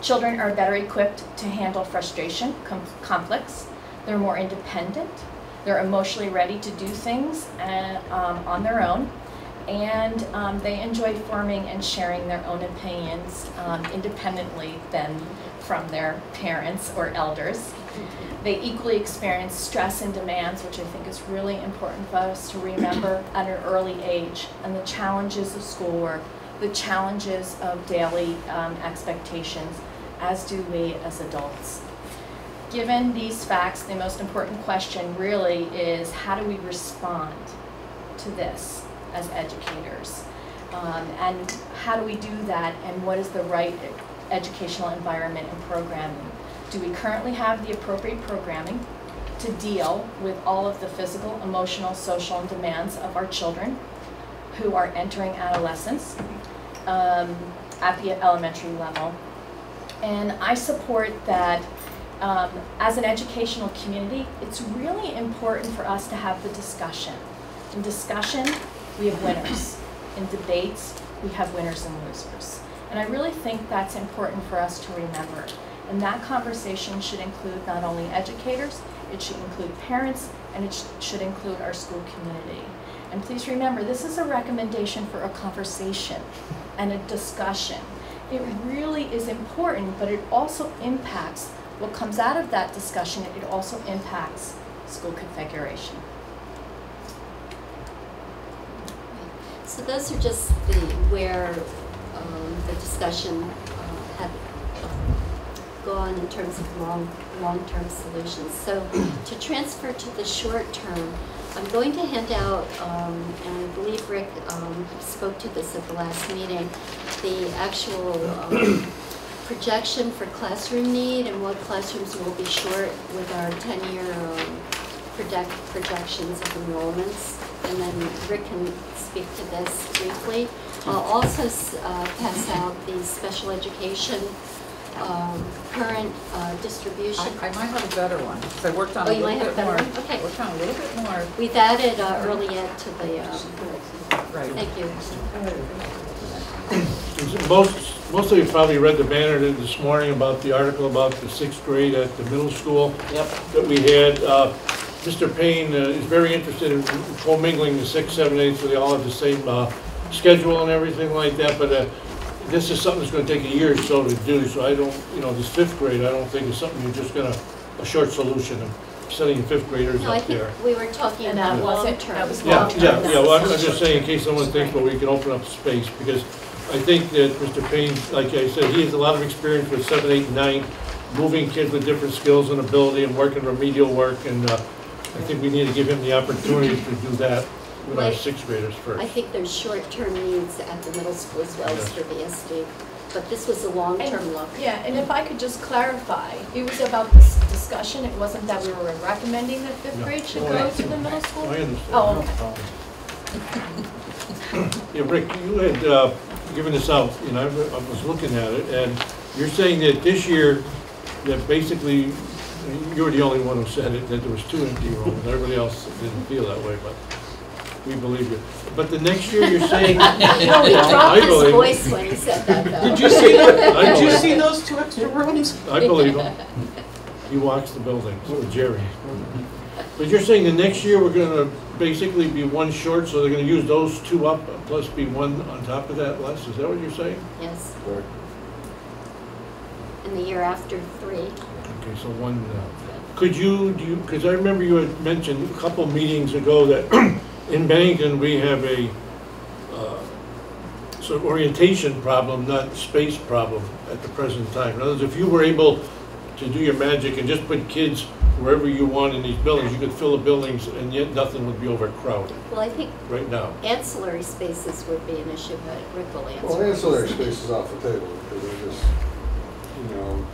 children are better equipped to handle frustration, conflicts. They're more independent. They're emotionally ready to do things on their own. And they enjoy forming and sharing their own opinions independently than from their parents or elders. They equally experience stress and demands, which I think is really important for us to remember at an early age, and the challenges of schoolwork, the challenges of daily expectations, as do we as adults. Given these facts, the most important question really is, how do we respond to this as educators? And how do we do that, and what is the right educational environment and programming? Do we currently have the appropriate programming to deal with all of the physical, emotional, social, and demands of our children who are entering adolescence at the elementary level? And I support that as an educational community, it's really important for us to have the discussion. In discussion, we have winners. In debates, we have winners and losers. And I really think that's important for us to remember. And that conversation should include not only educators, it should include parents, and it should include our school community. And please remember, this is a recommendation for a conversation and a discussion. It really is important, but it also impacts what comes out of that discussion. It also impacts school configuration. So those are just where the discussion had gone in terms of long-term solutions. So to transfer to the short term, I'm going to hand out, and I believe Rick spoke to this at the last meeting, the actual projection for classroom need and what classrooms will be short with our 10-year projections of enrollments. And then Rick can speak to this briefly. I'll also pass out the special education current distribution. I might have a better one, because I worked on a you little might have bit more. better one? Okay. Worked on a little bit more. We've added early ed to the, Right. thank you. Most of you probably read the banner this morning about the article about the 6th grade at the middle school that we had. Mr. Payne is very interested in commingling the 6th, 7th, 8th, so they all have the same schedule and everything like that, but this is something that's going to take a year or so to do, so I don't, this 5th grade, I don't think is something you're just going to, a short solution of sending 5th graders No, I up there. think we were talking about long-term. Yeah, well, I'm just saying in case someone thinks, well, we can open up space, because I think that Mr. Payne, like I said, he has a lot of experience with 7, 8, and 9, moving kids with different skills and ability and working remedial work, and I think we need to give him the opportunity to do that with our 6th graders first. I think there's short-term needs at the middle school as well as for BSD, but this was a long-term look. Yeah, and if I could just clarify, it was about this discussion. It wasn't that we were recommending that 5th grade should go to the middle school? I understand. Oh, okay. Yeah, Rick, you had given this out, I was looking at it, and you're saying that this year, that basically, you were the only one who said it, that there was 2 empty rooms. Everybody else didn't feel that way, but we believe you. But the next year you're saying, No, he I dropped his believe voice when he said that, though. Did you see that? I Did you believe- see those 2 extra rooms? I believe him. He walks the buildings with Jerry. But you're saying the next year we're gonna basically be one short, so they're gonna use those 2 up, plus be 1 on top of that less? Is that what you're saying? Yes, Correct. and the year after 3. Okay, so 1, could you, because I remember you had mentioned a couple meetings ago that in Bennington, we have a sort of orientation problem, not space problem at the present time. In other words, if you were able to do your magic and just put kids wherever you want in these buildings, you could fill the buildings and yet nothing would be overcrowded Well, I think right now. ancillary spaces would be an issue, but Rick will answer. Well, ancillary space is off the table because they're just, you know,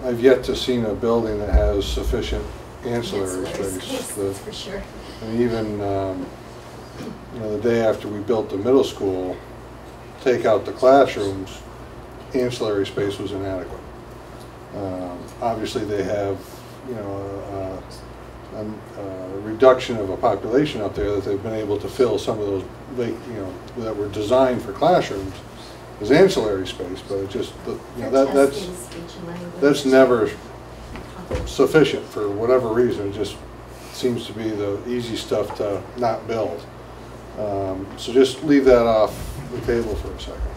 I've yet to seen a building that has sufficient ancillary space. That's for sure. And even, you know, the day after we built the middle school, take out the classrooms, ancillary space was inadequate. Obviously, they have, you know, a reduction of a population up there that they've been able to fill some of those, you know, that were designed for classrooms as ancillary space, but it just, you know, that's never sufficient for whatever reason. It just seems to be the easy stuff to not build. So just leave that off the table for a second.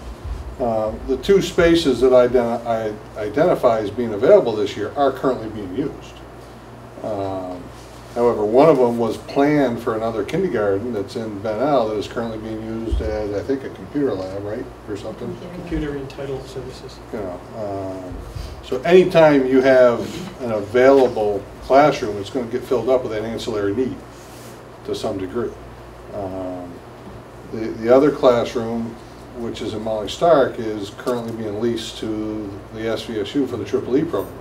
The 2 spaces that I identify as being available this year are currently being used. However, one of them was planned for another kindergarten that's in Bennell that is currently being used as, I think, a computer lab, right, or something? Computer entitled services. You know, so anytime you have an available classroom, it's going to get filled up with an ancillary need to some degree. The other classroom, which is in Molly Stark, is currently being leased to the SVSU for the Triple E program.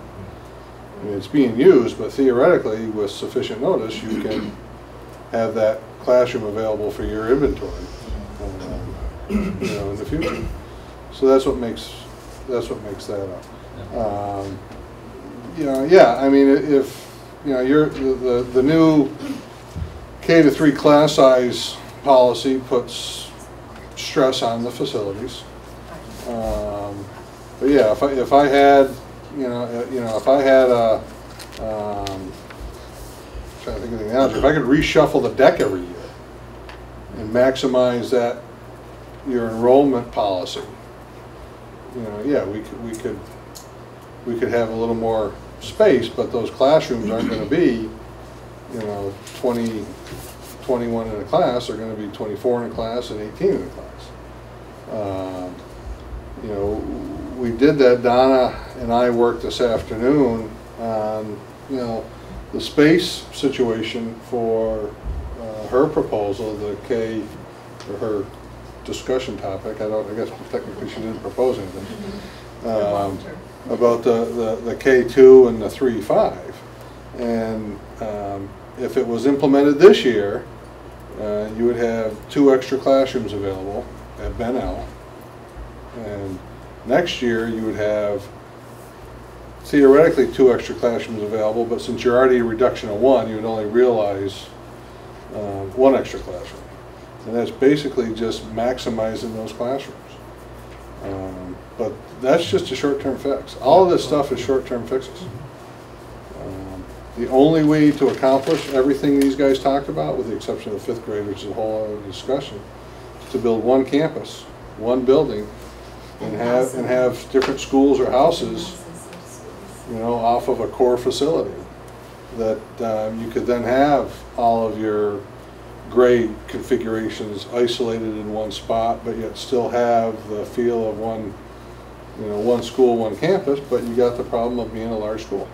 I mean, it's being used, but theoretically, with sufficient notice, you can have that classroom available for your inventory, you know, in the future. So that's what makes that up. You know, yeah. I mean, if you know, the new K-3 class size policy puts stress on the facilities. But yeah, if I had, if I had a, trying to think of the analogy, if I could reshuffle the deck every year and maximize that, your enrollment policy, you know, yeah, we could have a little more space, but those classrooms aren't going to be, you know, 21 in a class. They're going to be 24 in a class and 18 in a class. You know, we did that. Donna and I worked this afternoon on, you know, the space situation for her proposal, the K, or her discussion topic. I guess technically she didn't propose anything. About the K2 and the 3-5. And if it was implemented this year, you would have 2 extra classrooms available at Bennell. And next year you would have theoretically 2 extra classrooms available, but since you're already a reduction of 1, you would only realize 1 extra classroom. And that's basically just maximizing those classrooms. But that's just a short-term fix. All of this stuff is short-term fixes. The only way to accomplish everything these guys talked about, with the exception of the 5th grade, which is a whole other discussion, is to build 1 campus, 1 building, and have different schools or houses, you know, off of a core facility that you could then have all of your grade configurations isolated in 1 spot, but yet still have the feel of 1 school, 1 campus, but you got the problem of being a large school.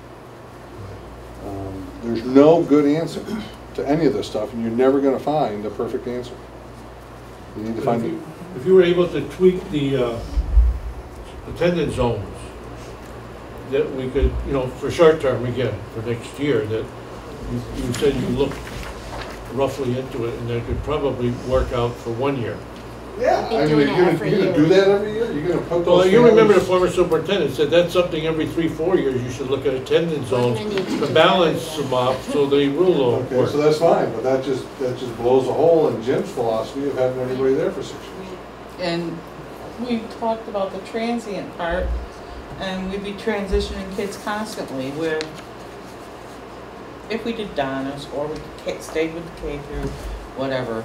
There's no good answer to any of this stuff, and you're never going to find a perfect answer. You need to find it. If you were able to tweak the attendance zones, that we could, you know, for short term again, for next year, that you said you looked roughly into it, and that could probably work out for 1 year. Yeah, Be I mean, doing you're it gonna, every you're gonna year. do that every year? You're gonna put Well, those you remember the families- former superintendent said that's something every 3-4 years you should look at attendance We're zones gonna need to do to that balance every them up so the rule will Okay, work. so that's fine, but that just blows a hole in Jim's philosophy of having everybody there for 6 years. And we talked about the transient part, and we'd be transitioning kids constantly, where if we did Donna's, or we stayed with the K through whatever,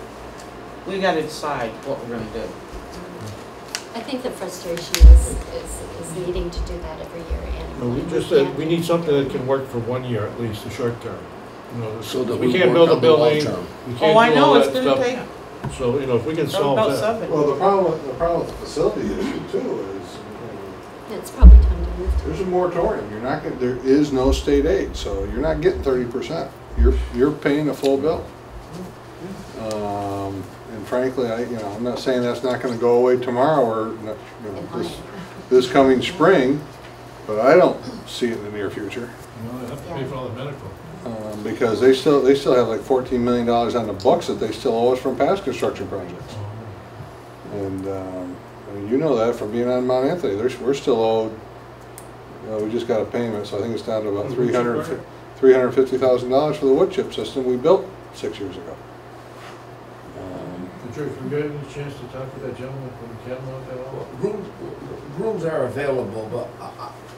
we gotta decide what we're gonna do. I think the frustration is needing to do that every year, and. No, we just said, we need something that can work for 1 year at least, a short term. You know, So that we we can't work build a on the long building, term. we Oh, can't I do know, all it's that gonna stuff. take So, you know, if we can solve about that. 7. Well, the problem with the facility issue too is, It's probably time to move to. there's a moratorium. You're not gonna, there is no state aid, so you're not getting 30%. You're paying a full bill. And frankly, I'm not saying that's not gonna go away tomorrow or, this coming spring, but I don't see it in the near future. You know, they have to pay for all the medical. Because they still have like $14 million on the books that they still owe us from past construction projects. And, I mean, you know that from being on Mount Anthony, we're still owed, we just got a payment, so I think it's down to about $350,000 for the wood chip system we built 6 years ago. George, have you had any chance to talk with that gentleman from Catamount at all? Rooms are available, but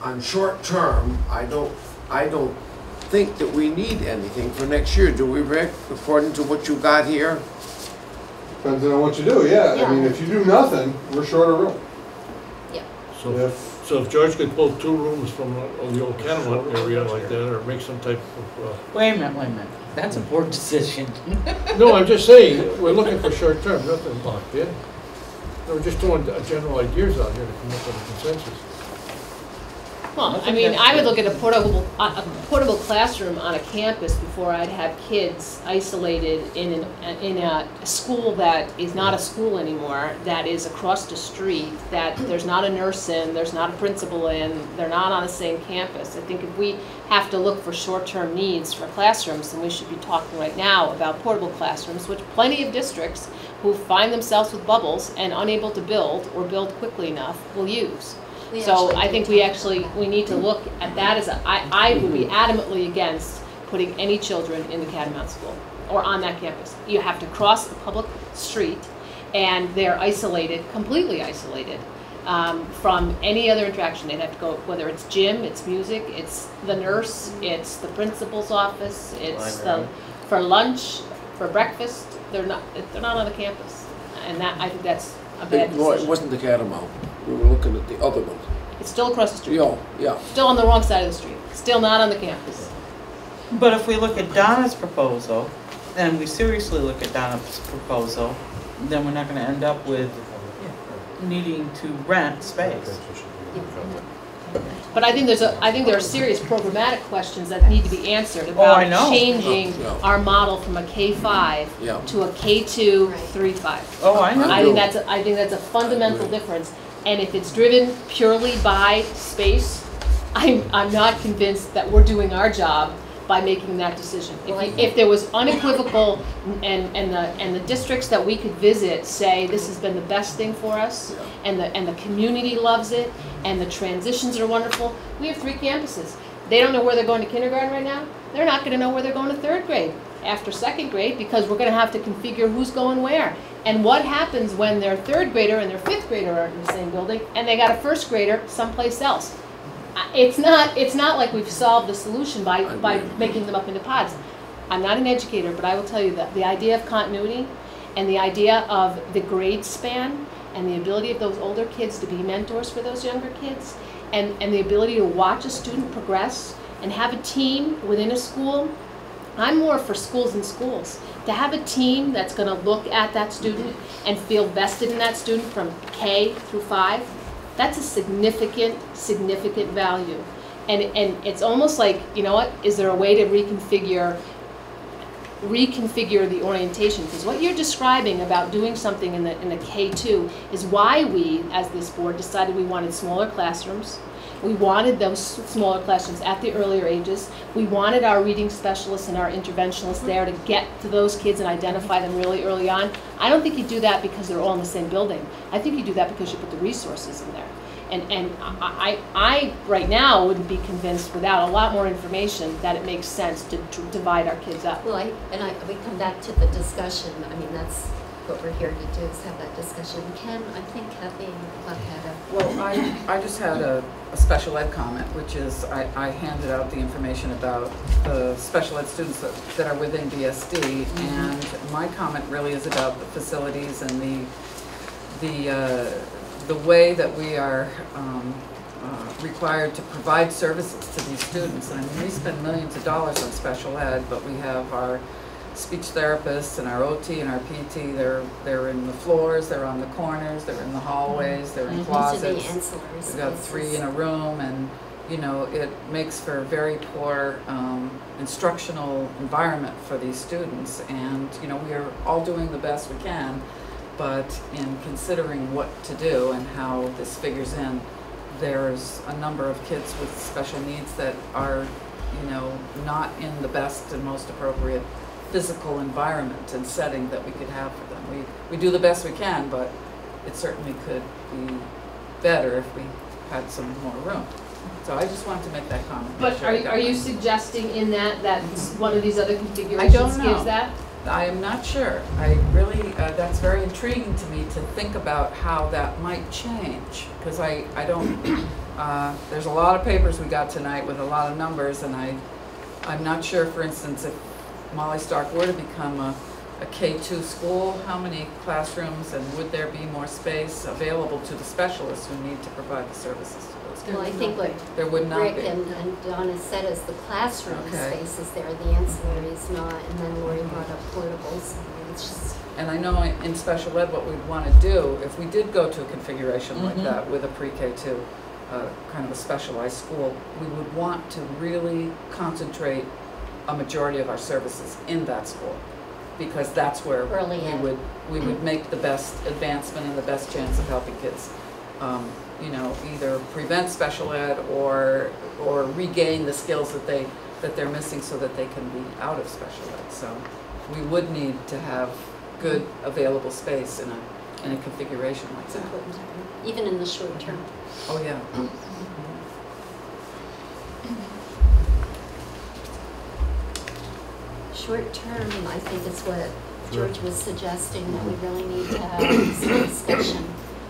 on short term, I don't think that we need anything for next year, do we, Rick? According to what you got here? Depends on what you do, yeah. I mean, if you do nothing, we're short a room. So if George could pull 2 rooms from the old Catamount area like that, or make some type of, Wait a minute. That's a board decision. no, I'm just saying, we're looking for short term, nothing locked in. We're just throwing general ideas out here to come up with a consensus. Well, I mean, I would look at a portable classroom on a campus before I'd have kids isolated in a school that is not a school anymore, that is across the street, that there's not a nurse in, there's not a principal in, they're not on the same campus. I think if we have to look for short-term needs for classrooms, then we should be talking right now about portable classrooms, which plenty of districts who find themselves with bubbles and unable to build or build quickly enough will use. So I think we need to look at that as I would be adamantly against putting any children in the Catamount School or on that campus. You have to cross a public street and they're isolated, completely isolated from any other interaction. They'd have to go, whether it's gym, it's music, it's the nurse, it's the principal's office, it's for lunch, for breakfast. They're not on the campus. And that, I think that's a bad decision. No, it wasn't the Catamount. We were looking at the other one. It's still across the street. Yeah. Still on the wrong side of the street. Still not on the campus. But if we look at Donna's proposal, and we seriously look at Donna's proposal, then we're not gonna end up with needing to rent space. But I think there are serious programmatic questions that need to be answered about I know. changing our model from a K-5 to a K2 3-5. Oh, I know. I think that's a fundamental difference. And if it's driven purely by space, I'm not convinced that we're doing our job by making that decision. If there was unequivocal and the districts that we could visit say this has been the best thing for us, and the community loves it, and the transitions are wonderful. We have 3 campuses. They don't know where they're going to kindergarten right now. They're not going to know where they're going to 3rd grade after 2nd grade, because we're going to have to configure who's going where. And what happens when their 3rd grader and their 5th grader are in the same building and they got a 1st grader someplace else? It's not like we've solved the solution by making them up into pods. I'm not an educator, but I will tell you that the idea of continuity and the idea of the grade span and the ability of those older kids to be mentors for those younger kids, and the ability to watch a student progress and have a team within a school. I'm more for schools and schools. To have a team that's going to look at that student and feel vested in that student from K through 5, that's a significant value. And it's almost like, you know what, is there a way to reconfigure the orientation? Because what you're describing about doing something in the K2 is why we, as this board, decided we wanted smaller classrooms, We wanted those smaller classrooms at the earlier ages. We wanted our reading specialists and our interventionalists there to get to those kids and identify them really early on. I don't think you do that because they're all in the same building. I think you do that because you put the resources in there. And I right now wouldn't be convinced without a lot more information that it makes sense to divide our kids up. Well, we come back to the discussion. I mean, that's what we're here to do, is have that discussion. Ken, I think Kathy had a... Well, I just had a special ed comment, which is I handed out the information about the special ed students that are within BSD, and my comment really is about the facilities and the way that we are required to provide services to these students. And I mean, we spend millions of dollars on special ed, but we have our speech therapists and our OT and our PT. They're in the floors, they're on the corners, they're in the hallways, they're in closets. We've got 3 in a room, and you know, it makes for a very poor instructional environment for these students. And you know, we are all doing the best we can, but in considering what to do and how this figures in, there's a number of kids with special needs that are, you know, not in the best and most appropriate physical environment and setting that we could have for them. We do the best we can, but it certainly could be better if we had some more room. So I just wanted to make that comment. But are you suggesting in that one of these other configurations I don't know. gives that? I am not sure. I really, that's very intriguing to me to think about how that might change, because I don't, there's a lot of papers we got tonight with a lot of numbers, and I'm not sure, for instance, if Molly Stark were to become a K2 school, how many classrooms and would there be more space available to the specialists who need to provide the services to those kids? Well, I think what there would not Rick be. and Donna said is the classroom space is there, the ancillary is not, and then Lori brought up portables. It's just... And I know in special ed what we'd want to do, if we did go to a configuration like that with a pre-K2, kind of a specialized school, we would want to really concentrate a majority of our services in that school, because that's where we would make the best advancement and the best chance of helping kids, you know, either prevent special ed or regain the skills that they're missing so that they can be out of special ed. So we would need to have good available space in a configuration like that. Even in the short term. Oh yeah. Short term, I think is what George was suggesting, that we really need to have some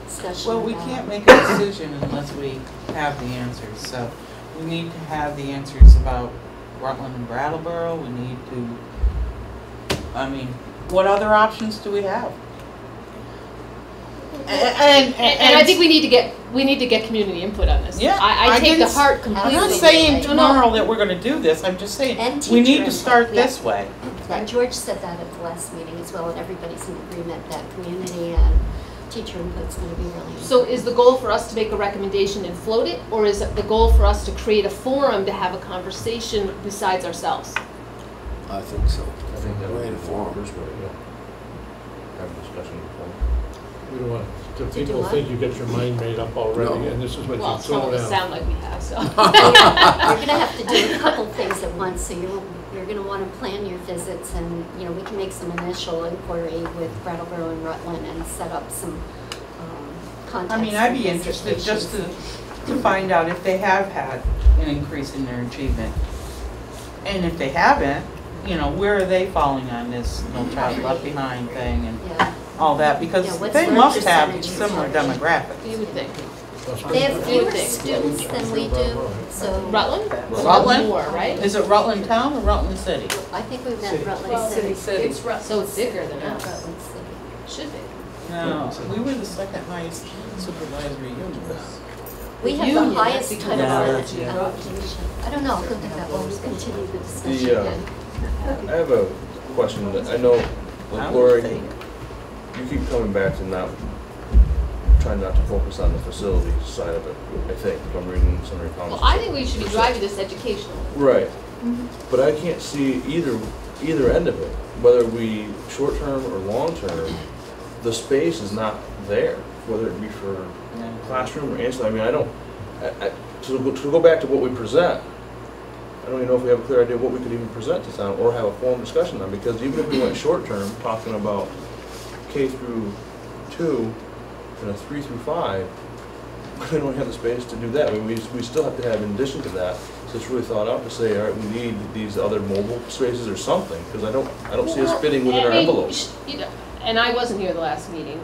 discussion Well, we about. can't make a decision unless we have the answers. So we need to have the answers about Rutland and Brattleboro. We need to, I mean, what other options do we have? And I think we need to get community input on this. Yeah, I take the heart completely. I'm not saying tomorrow that we're going to do this. I'm just saying we need to start this way. And George said that at the last meeting as well, and everybody's in agreement that community and teacher input's going to be really important. So is the goal for us to make a recommendation and float it, or is it the goal for us to create a forum to have a conversation besides ourselves? I think so. I think that would be Create a forum. first way, yeah. Have a discussion before. We don't want do people what? think you get your mind made up already, No. and this is what Well, you some throw of us down. sound like we have, so. You're going to have to do a couple things at once, so you're going to want to plan your visits, and you know, we can make some initial inquiry with Brattleboro and Rutland and set up some contacts. I mean, I'd be and interested just visitations. to find out if they have had an increase in their achievement. And if they haven't, you know, where are they falling on this No Child Left Behind thing and Yeah. all that? Because Yeah, what's they their must have percentage of similar children? demographics. You would think. They have fewer think. students than we do, so Rutland? Rutland? More, right? Is it Rutland Town or Rutland City? I think we meant Rutland Well, City. City. So it's bigger than Not us. Rutland City. Should be. No, we were the second highest supervisory unit. We have Union, the highest that's kind because of Yeah. allocation. I don't know, I'll look at that while we continue the discussion The, again. I have a question that I know, I like would Lori, think. you keep coming back to trying not to focus on the facility side of it, I think, if I'm reading some of your comments. Well, I think we should be driving this educational. Right. But I can't see either end of it, whether we short-term or long-term, the space is not there, whether it be for classroom or ancillary. I mean, to go back to what we present, I don't even know if we have a clear idea of what we could even present to town or have a formal discussion on, because even if we went short-term, talking about K through 2 and a 3 through 5, we don't have the space to do that. I mean, we still have to have, in addition to that, so it's really thought out to say, all right, we need these other mobile spaces or something, because I don't see us fitting within our envelopes. You know, and I wasn't here the last meeting,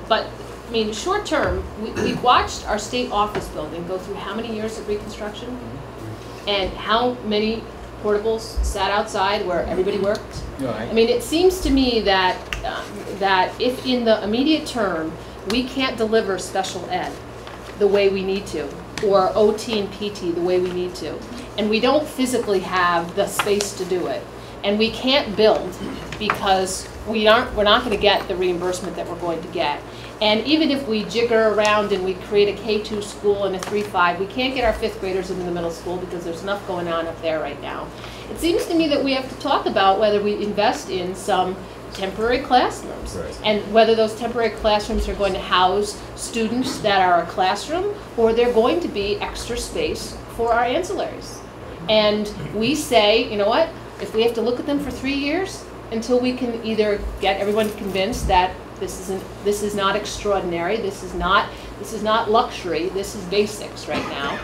but I mean, short term, we watched our state office building go through how many years of reconstruction, and how many portables sat outside where everybody worked. Right. I mean, it seems to me that that if in the immediate term we can't deliver special ed the way we need to, or OT and PT the way we need to, and we don't physically have the space to do it, and we can't build because we're not going to get the reimbursement that we're going to get. And even if we jigger around and we create a K2 school and a 3-5, we can't get our 5th graders into the middle school because there's enough going on up there right now. It seems to me that we have to talk about whether we invest in some temporary classrooms. Right. And whether those temporary classrooms are going to house students that are a classroom, or they're going to be extra space for our ancillaries. And we say, you know what, if we have to look at them for 3 years until we can either get everyone convinced that this is not extraordinary, this is not luxury, this is basics right now,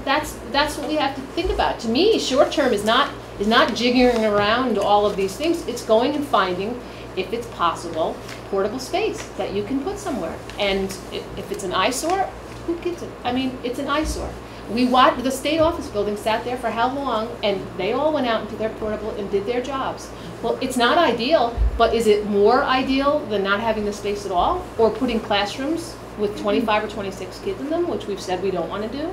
that's what we have to think about. To me, short term is not jiggering around all of these things. It's going and finding, if it's possible, portable space that you can put somewhere. And if it's an eyesore, who gives it? I mean, it's an eyesore. We watched, the state office building sat there for how long, and they all went out into their portable and did their jobs. Well, it's not ideal, but is it more ideal than not having the space at all? Or putting classrooms with 25 or 26 kids in them, which we've said we don't want to do?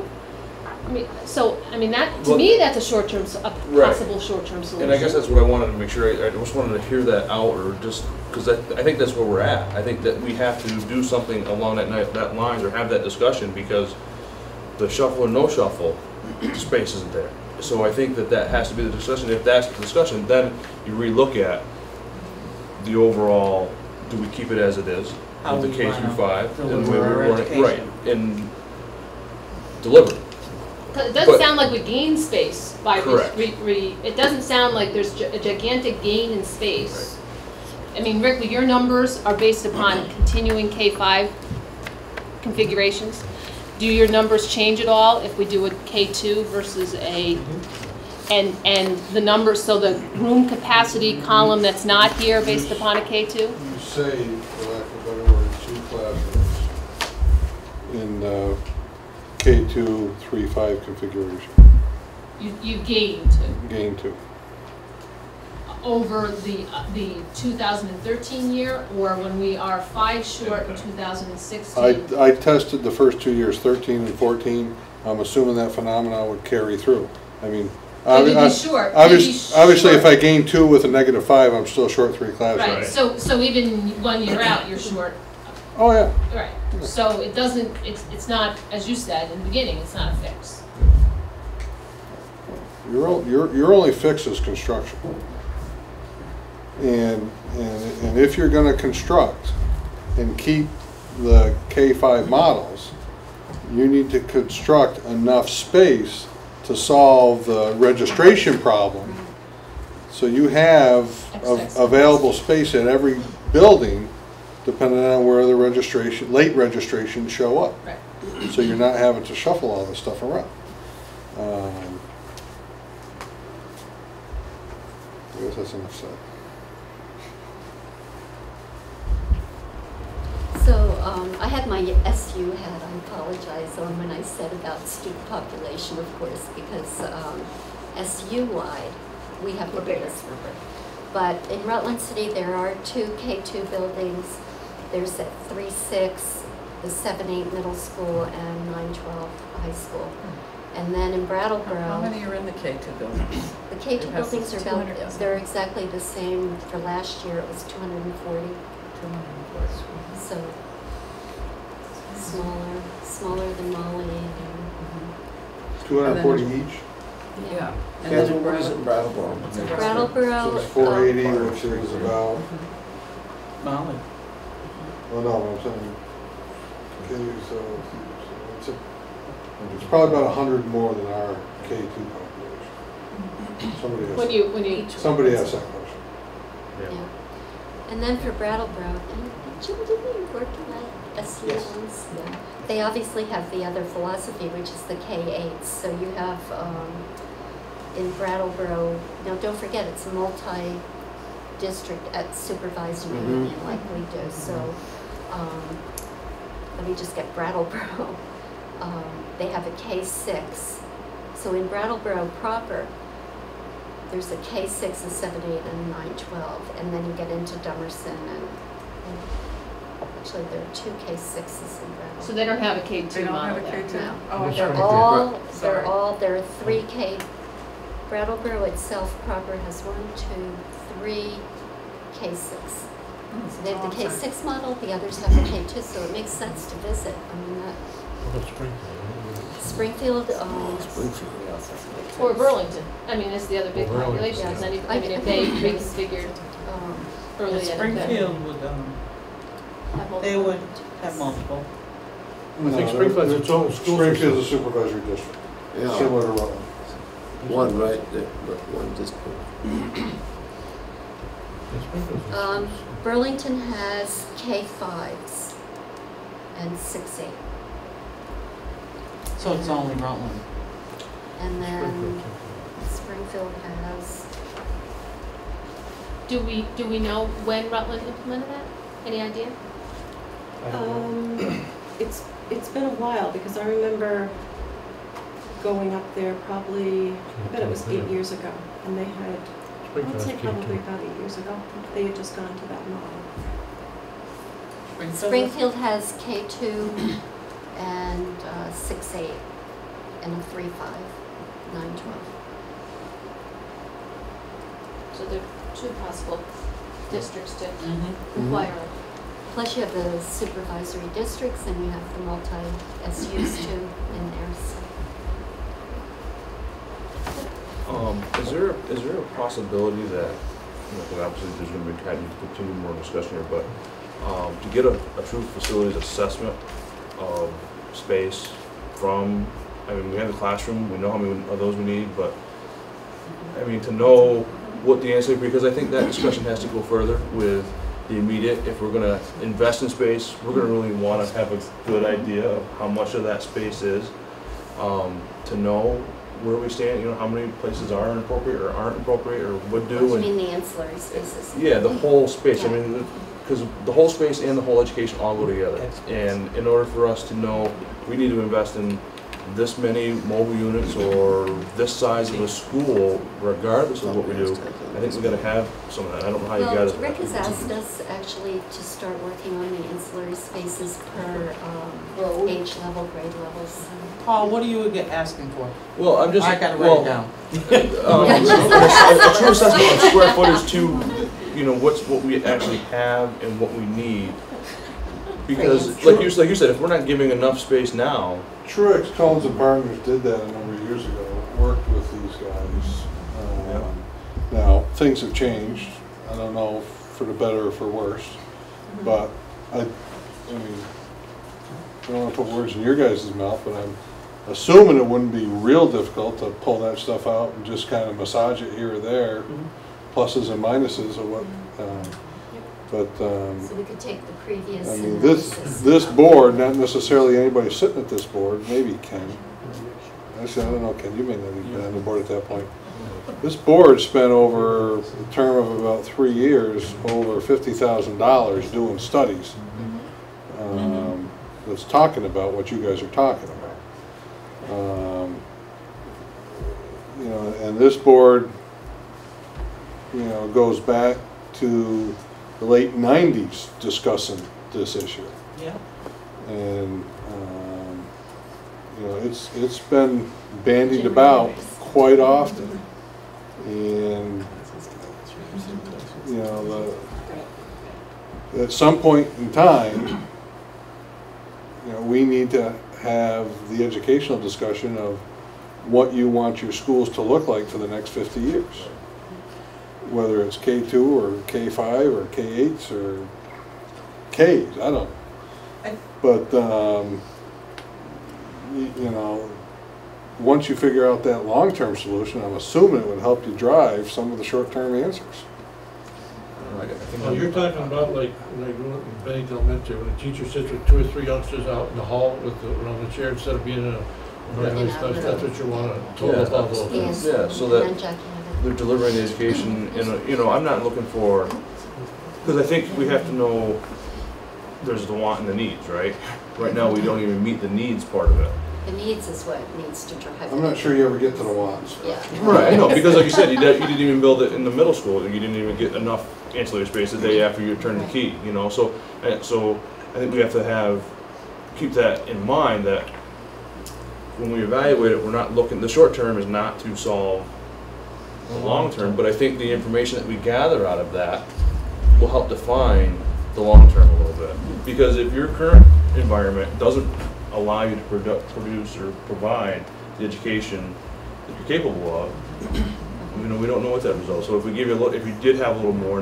I mean, that, to me, that's a short-term, possible short-term solution. And I guess that's what I wanted to make sure, I just wanted to hear that out, or just, because I think that's where we're at. I think that we have to do something along that lines, or have that discussion, because the shuffle or no shuffle, the space isn't there. So I think that has to be the discussion. If that's the discussion, then you relook at the overall, do we keep it as it is, with the K through 5, and the way we're running, right, and deliver. It doesn't sound like we gain space by it doesn't sound like there's a gigantic gain in space. Right. I mean, Rick, your numbers are based upon continuing K5 configurations. Do your numbers change at all if we do a K2 versus a, and the numbers, so the room capacity column that's not here based upon a K2? You say, for lack of a better word, 2 classrooms in K2 3-5 configuration. You gained Gain 2. over the 2013 year, or when we are 5 short in 2016? I tested the first 2 years, 13 and 14. I'm assuming that phenomenon would carry through. I mean, obviously if I gain 2 with a -5, I'm still short 3 classrooms. Right, so even 1 year out, you're short. Oh, yeah. Right, so it doesn't, it's not, as you said in the beginning, it's not a fix. Your only fix is construction. And if you're going to construct and keep the K5 models, you need to construct enough space to solve the registration problem. So you have available space at every building, depending on where the late registrations show up. Right. So you're not having to shuffle all this stuff around. I guess that's enough said. So I had my SU hat, I apologize, on when I said about student population, of course, because SU-wide, we have the biggest number. But in Rutland City, there are 2 K2 buildings. There's a 3-6, the 7-8 middle school, and 9-12 high school. And then in Brattleboro... How many are in the K2 buildings? The K2 buildings are about, they're exactly the same. For last year, it was 240. 240. So smaller than Molly. 240 each? Yeah. And then what is it in Brattleboro? Brattleboro. So it's 480, which is about... Molly. Oh, no, I'm saying... Okay, so it's It's probably about 100 more than our K2 population. Somebody asked that question. Yeah. And then for Brattleboro, and Jim, did we work on SU ones? Yeah. They obviously have the other philosophy, which is the K8s. So you have in Brattleboro, now don't forget it's a multi-district at supervisory union like we do. So let me just get Brattleboro. They have a K6. So in Brattleboro proper, there's a K6, a 7, 8, and a 9, 12, and then you get into Dummerson and actually there are 2 K6s in Brattleboro. So they don't have a K2 They don't have model a there? K2? No. Oh, There are 3 K. Brattleboro itself proper has 1, 2, 3 K6. So they have the K6 model, the others have the K2, so it makes sense to visit. I mean, Springfield, Or Burlington. I mean, that's the other big Or Burlington, population. yeah. I mean, if they figured early Springfield would, they would have multiple. I think Springfield's its own school Springfield's a system. supervisory district, Yeah, similar to Rutland. one, right, one district. Burlington has K5s and 6, 8. So it's only Rutland. And then Springfield has, Do we know when Rutland implemented that? Any idea? It's been a while, because I remember going up there probably, I bet it was 8 years ago, and they had, I would say probably about 8 years ago, they had just gone to that model. Springfield has K2 and 6, 8, and a 3, 5, 9, 12. So there are 2 possible districts to Mm-hmm. inquire of. Plus you have the supervisory districts and you have the multi-SUs too in there, so. Is there a possibility that, because obviously there's going to be kind of continue more discussion here, but to get a true facilities assessment of space from, I mean, we have the classroom, we know how many of those we need, but I mean, to know what the answer is, because I think that discussion has to go further with the immediate. If we're going to invest in space, we're going to really want to have a good idea of how much of that space is, to know where we stand, how many places are inappropriate or aren't appropriate or would do. You mean the ancillary spaces? Yeah, the whole space. Yeah. I mean, because the whole space and the whole education all go together. And in order for us to know, we need to invest in this many mobile units or this size of a school, regardless of what we do. I think we've got to have some of that. I don't know how you guys. Well, Rick has asked us actually to start working on the ancillary spaces per age level, grade levels. Paul, what are you asking for? Well, I'm just. I gotta write it down. A true assessment of square footage to, what we actually have and what we need. Because, like you said, if we're not giving enough space now. Truex, Cones and Partners did that a number of years ago, worked with these guys. Now, things have changed. I don't know for the better or for worse, but I mean, I don't want to put words in your guys' mouth, but I'm assuming it wouldn't be real difficult to pull that stuff out and just kind of massage it here or there, pluses and minuses of what, So we could take the previous. I mean, this board, not necessarily anybody sitting at this board, maybe Ken. Actually, I don't know, Ken, you may not even been on the board at that point. This board spent over a term of about 3 years, over $50,000 doing studies. That's talking about what you guys are talking about. And this board, goes back to the late 90s discussing this issue. Yeah. And, it's been bandied about quite often. And, at some point in time, we need to have the educational discussion of what you want your schools to look like for the next 50 years. Whether it's K2 or K5 or K8s or Ks, I don't know. But you know, once you figure out that long-term solution, I'm assuming it would help you drive some of the short-term answers. Well, you're talking about like Bennington Elementary, when a teacher sits with 2 or 3 youngsters out in the hall around the chair instead of being in a regular class, that's what you want to total about those. Yes. Yeah, so that they're delivering the education in a, you know, I'm not looking for, because I think we have to know there's the want and the needs, right? Right now, we don't even meet the needs part of it. The needs is what needs to drive. I'm not sure you ever get to the wants. Yeah. Right, I know, because like you said, you didn't even build it in the middle school, you didn't even get enough ancillary space the day after you turn the key, you know, so I think we have to keep that in mind, that when we evaluate it, we're not looking, the short term is not to solve the long term, but I think the information that we gather out of that will help define the long term a little bit. Because if your current environment doesn't allow you to produce or provide the education that you're capable of, you know, we don't know what that result. So if we give you if you did have a little more,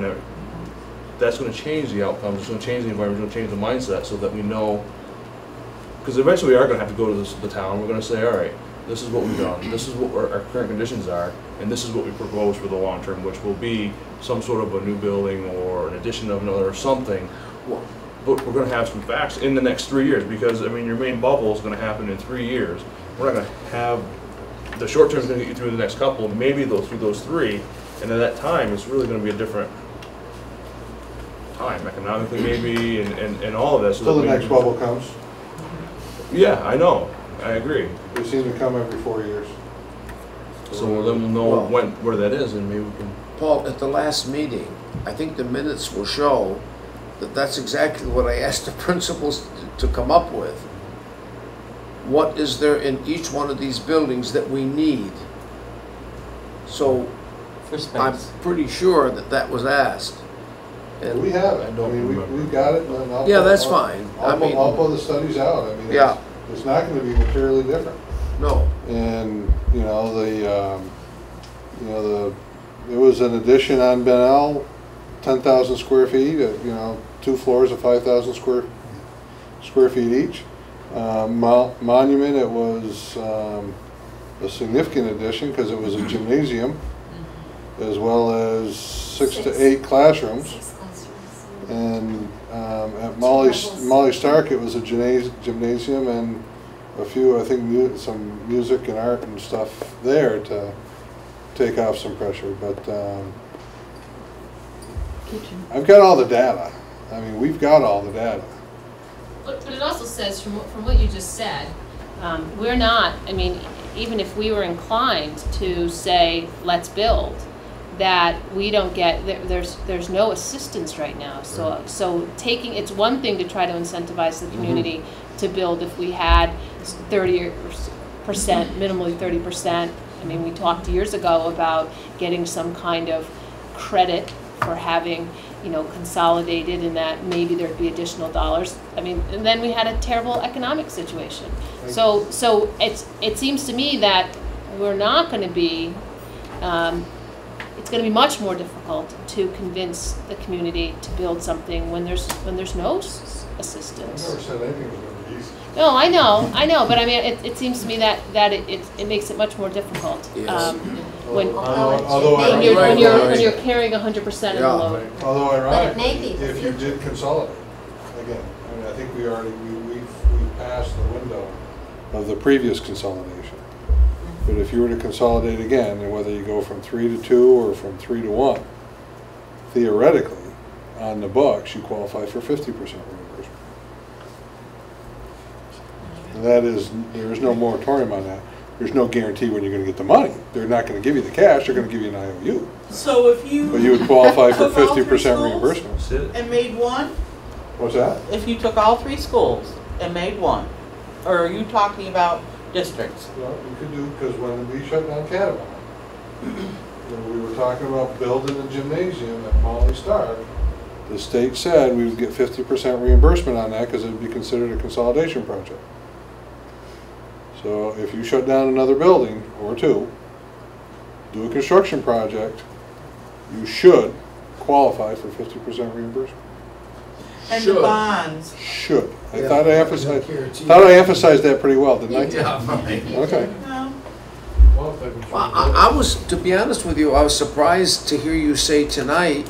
that's going to change the outcomes. It's going to change the environment. It's going to change the mindset, so that we know. Because eventually we are going to have to go to the town. We're going to say, all right, this is what we've done. This is what our current conditions are, and this is what we propose for the long term, which will be some sort of a new building or an addition of another or something. But we're going to have some facts in the next 3 years, because I mean, your main bubble is going to happen in 3 years. We're not going to have the short term is going to get you through the next couple, maybe through those 3, and at that time, it's really going to be a different time economically, maybe, and all of that. So Till the next bubble comes. Yeah, I know. I agree. They seem to come every 4 years. So then we'll know where that is, and maybe we can. Paul, at the last meeting, I think the minutes will show that that's exactly what I asked the principals to come up with. What is there in each one of these buildings that we need? So I'm pretty sure that was asked. And we have it. I mean, we've got it. And yeah, that's fine. I'll pull the studies out. I mean, yeah, it's not going to be materially different. No. And you know there was an addition on Bennell, 10,000 square feet. You know, 2 floors of 5,000 square feet each. Monument, it was a significant addition because it was a gymnasium, as well as 6 to 8 classrooms. And at Molly Stark, it was a gymnasium and a few, I think, some music and art and stuff there to take off some pressure. But I've got all the data. I mean, we've got all the data. But it also says, from what you just said, we're not, I mean, even if we were inclined to say, let's build, that we don't get, there's no assistance right now. So it's one thing to try to incentivize the community to build if we had 30%, minimally 30%. I mean, we talked years ago about getting some kind of credit for having, you know, consolidated, and that maybe there'd be additional dollars. I mean, and then we had a terrible economic situation. So it seems to me that we're not going to be, it's going to be much more difficult to convince the community to build something when there's no assistance. I never said anything was going to be easy. No, I know, but I mean, it seems to me that it makes it much more difficult. Yes. When Although you're carrying 100% of the load. Although ironically, But it may be the if you did consolidate, again, I mean, I think we've passed the window of the previous consolidation. But if you were to consolidate again, and whether you go from 3 to 2 or from 3 to 1, theoretically, on the books, you qualify for 50% reimbursement. And that is, there is no moratorium on that. There's no guarantee when you're going to get the money. They're not going to give you the cash, they're going to give you an IOU. So if you. But you would qualify for took all 3 50% schools reimbursement. and made one? What's that? If you took all 3 schools and made one, or are you talking about districts? Well, you could do, because when we shut down Catamount, we were talking about building a gymnasium at Molly Stark. The state said we would get 50% reimbursement on that because it would be considered a consolidation project. So if you shut down another building or 2, do a construction project, you should qualify for 50% reimbursement. And the bonds. Should. I thought I emphasized that pretty well, didn't I? Yeah, right. Okay. No. I was, to be honest with you, I was surprised to hear you say tonight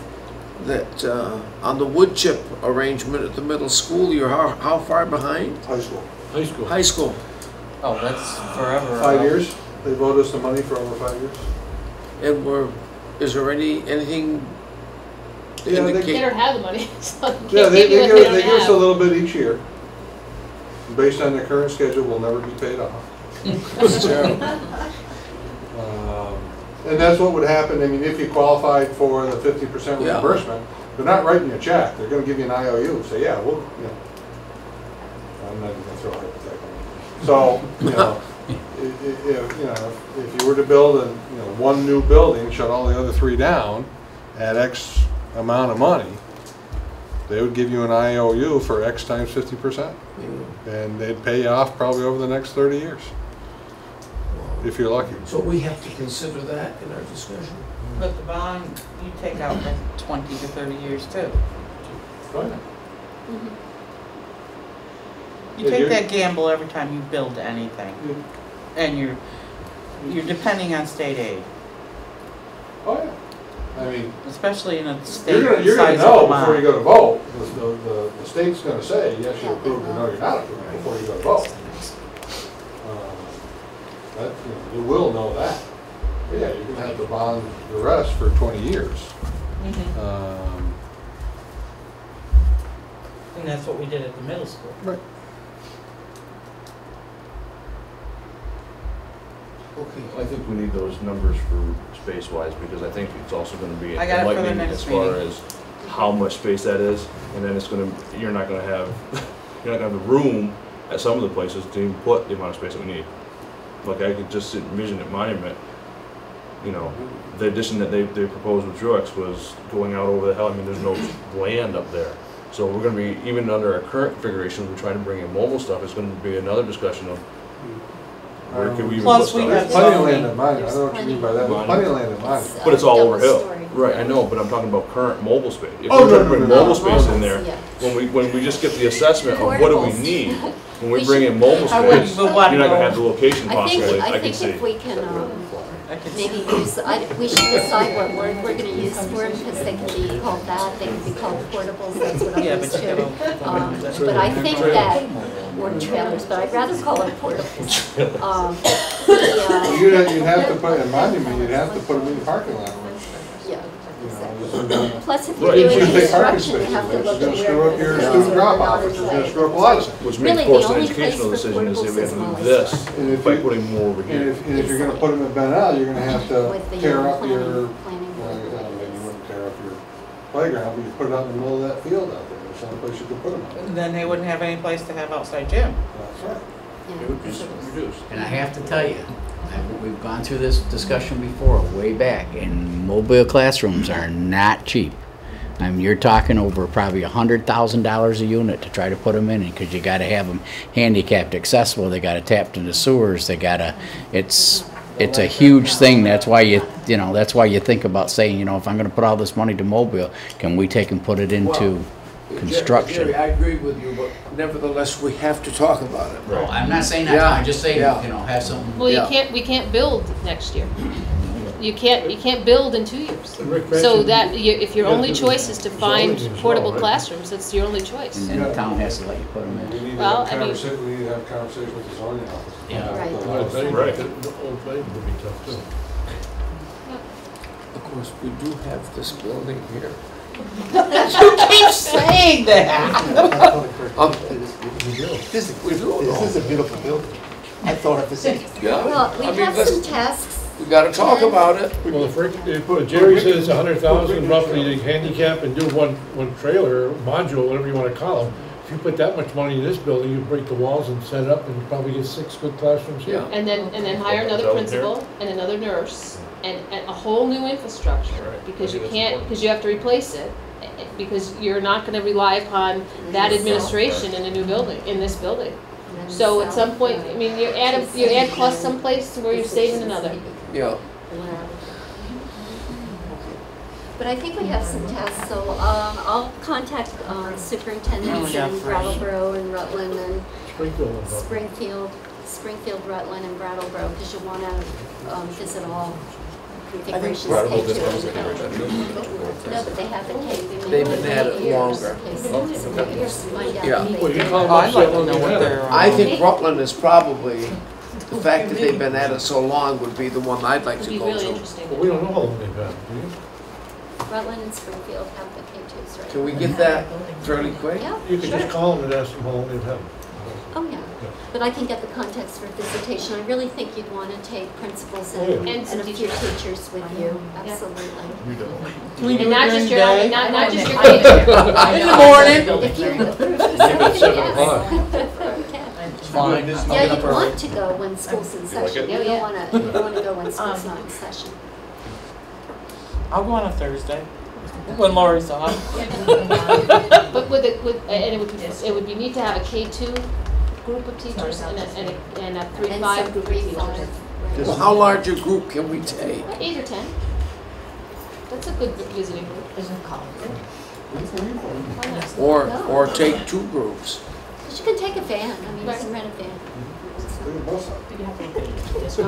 that on the wood chip arrangement at the middle school, you're how far behind? High school. High school. High school. Oh, that's forever. 5 years. They voted us the money for over 5 years. And is there anything to Yeah, indicate? They don't have the money, so Yeah, they they can't give you what give they don't us a have. little bit each year. Based on the current schedule, will never be paid off. That's terrible. And that's what would happen, I mean, if you qualified for the 50% Yeah. reimbursement, they're not writing you a check, they're gonna give you an IOU, say, yeah, we'll, you know. I'm not even gonna throw a hypothetical. So, you know, if you were to build one new building, shut all the other 3 down, at X amount of money, they would give you an IOU for X times 50%. And they'd pay you off probably over the next 30 years, if you're lucky. So we have to consider that in our discussion. But the bond, you take out for 20 to 30 years too. Right. You Yeah, take you're- that gamble every time you build anything. And you're depending on state aid, Oh, yeah. I mean, especially in a state you're gonna size know of before you Vermont. go to vote. The state's gonna say, yes, you're approved, or no, you're not approved, before you go to vote. You will know that. But yeah, you're gonna have to bond the rest for 20 years. And that's what we did at the middle school. Right. Okay. I think we need those numbers for space-wise, because I think it's also gonna be I got it for the enlightening next as far meeting. as how much space that is, and then you're not gonna have, you're not gonna have the room at some of the places to even put the amount of space that we need. Like, I could just envision at Monument, the addition that they proposed with Truex was going out over the hill. I mean, there's no land up there. So we're gonna be, even under our current configuration, we're trying to bring in mobile stuff, it's gonna be another discussion of where can we even put Plus, stuff. we There's have plenty of zoning. land in mine, I know what you mean by that, but plenty of land in mine. But it's all over hill. Double-story. Right, I know, but I'm talking about current mobile space. If Oh, we're trying to bring no. mobile space in there, Yeah. when we just get the assessment of what do we Portables. need, when we We bring in mobile I wouldn't space, even you're want to not gonna go. have the location I possibly, I can think see. if we can, I can maybe see. use, we should decide what word we're gonna use for them, because they can be called that, they can be called portables, that's what I'm Yeah, used but you to. gotta. But I think that, or trailers, but I'd rather call it portables. You'd have to put, in Monument, you'd have to put them in the parking lot. Yeah, You exactly. know, Plus, if you're Right. doing You take parking construction, you spaces, have to it's look at gonna where. screw up your the student roads are drop not off, in it's the gonna way. screw up a lot of things. Which Really, makes the force an only educational place for decision is if we have to do portables is this And if by you- putting more over And here. if you're gonna put them in Ben Al, you're gonna have to With the tear up your, planning well, board. maybe you wouldn't tear up your playground, but you put it out in the middle of that field out there, there's some place you could put them. Then they wouldn't have any place to have outside gym. That's right. Yeah. It would be reduced. And I have to tell you, we've gone through this discussion before, way back, and mobile classrooms are not cheap. I mean, you're talking over probably $100,000 a unit to try to put them in, because you got to have them handicapped accessible. They got to tap into sewers. They got to. It's a huge thing. That's why that's why you think about saying, if I'm going to put all this money to mobile, can we take and put it into construction? Jerry, I agree with you, but nevertheless, we have to talk about it. No, I'm not saying that. Yeah, I'm just saying, yeah. have something. Well, Yeah. we can't build next year. You can't build in 2 years. Rick So mentioned- that, if your only choice is to find Zoning as portable well, right? classrooms, that's your only choice. And then the town has to let you put them We in. need to Well, have I mean- we need to have a conversation with the zoning office. Yeah. Right. Old Bay- Right. Old Bay would be tough too. Of course, we do have this building here. You keep saying that. This is a beautiful building. I thought of the same. Yeah. Well, we I mean, have let's- some tasks. We gotta talk about it. Well, if Jerry says 100,000 roughly to handicap and do one trailer, module, whatever you wanna call them, if you put that much money in this building, you break the walls and set it up and probably get 6 good classrooms here. Yeah. And then hire another Is that principal and another nurse and a whole new infrastructure, Right. because I you think that's can't, important. because you have to replace it, because you're not gonna rely upon that administration in a new building, in this building. and then So at some south, point, I mean, you add cost someplace where you're saving another. Yeah. But I think we have some tests, so I'll contact superintendents in Brattleboro and Rutland and Springfield, Rutland, and Brattleboro, because you want to visit all configurations. No, but they haven't taken. They've been at it longer. Yeah. I'd like to know what they're. I think Rutland is probably, the fact that they've been at it so long would be the one I'd like to go to. Well, we don't know how long they've had, do you? Rutland and Springfield have the K2s right. Can we get that fairly quick? Yeah, You can just call them and ask them how long they've had them. Oh, yeah. But I can get the context for visitation. I really think you'd want to take principals and a few teachers with you. Absolutely. Can we do And not it just during your, the day? not just your kids. In the morning. If you approve facility, yes. Fine. Yeah, you'd want to go when school's in session. You don't want to go when school's not in session. I'll go on a Thursday when Lori's off. But and it would be neat to have a K2 group of teachers and a 3-5 group of teachers. Well, how large a group can we take? 8 or 10. That's a good visiting group. Or take 2 groups? But you can take a van. I mean, you can rent a van. Oh,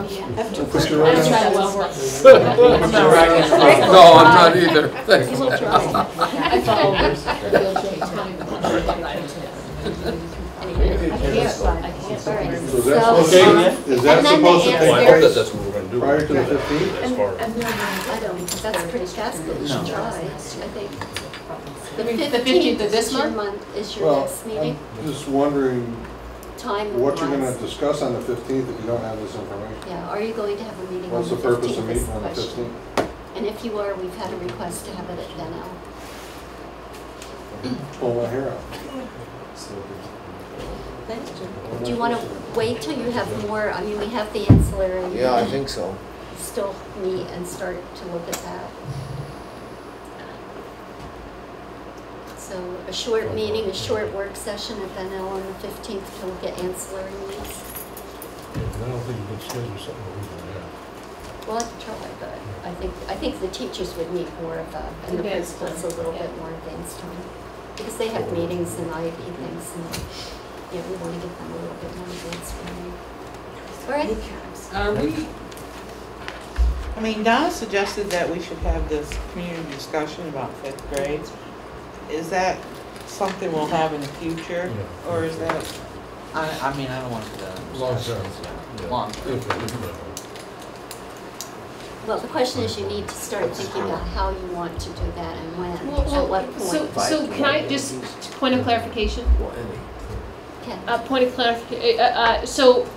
yeah. Push it That's right right, in. well, No, I'm not either. I follow this. So that's okay? Is that supposed to Well, I take hope that place that's what we're gonna do. prior to the 15th? As far as. I don't, that's pretty fast, but you should try, I think. The 15th of this month? Is your Well, next meeting, I'm just wondering time what you're gonna wise. discuss on the 15th if you don't have this information. Yeah, are you going to have a meeting on What's the the 15th? purpose of is meeting the on the question. 15th? And if you are, we've had a request to have it at Dennell. Pull my hair out. Do you want to wait till you have more, I mean, we have the ancillary. Yeah, I think so. Still meet and start to look at that. So a short meeting, a short work session at Dennell on the 15th to look at ancillary needs. I don't think you could schedule something that we can have. Well, I could try, but I think the teachers would need more of a, and the Advanced principals a little bit more advanced time. Because they have meetings and IEP things and, yeah, we want to give them a little bit more advanced time. All right. Are we, I mean, Donna suggested that we should have this community discussion about 5th grades. Is that something we'll have in the future? Yeah. Or is that, I mean, I don't want to do that. Long term. Long term. Well, the question is you need to start thinking about how you want to do that and when, Well, at what point. so can I just, point of clarification? Ken? Point of clarification, so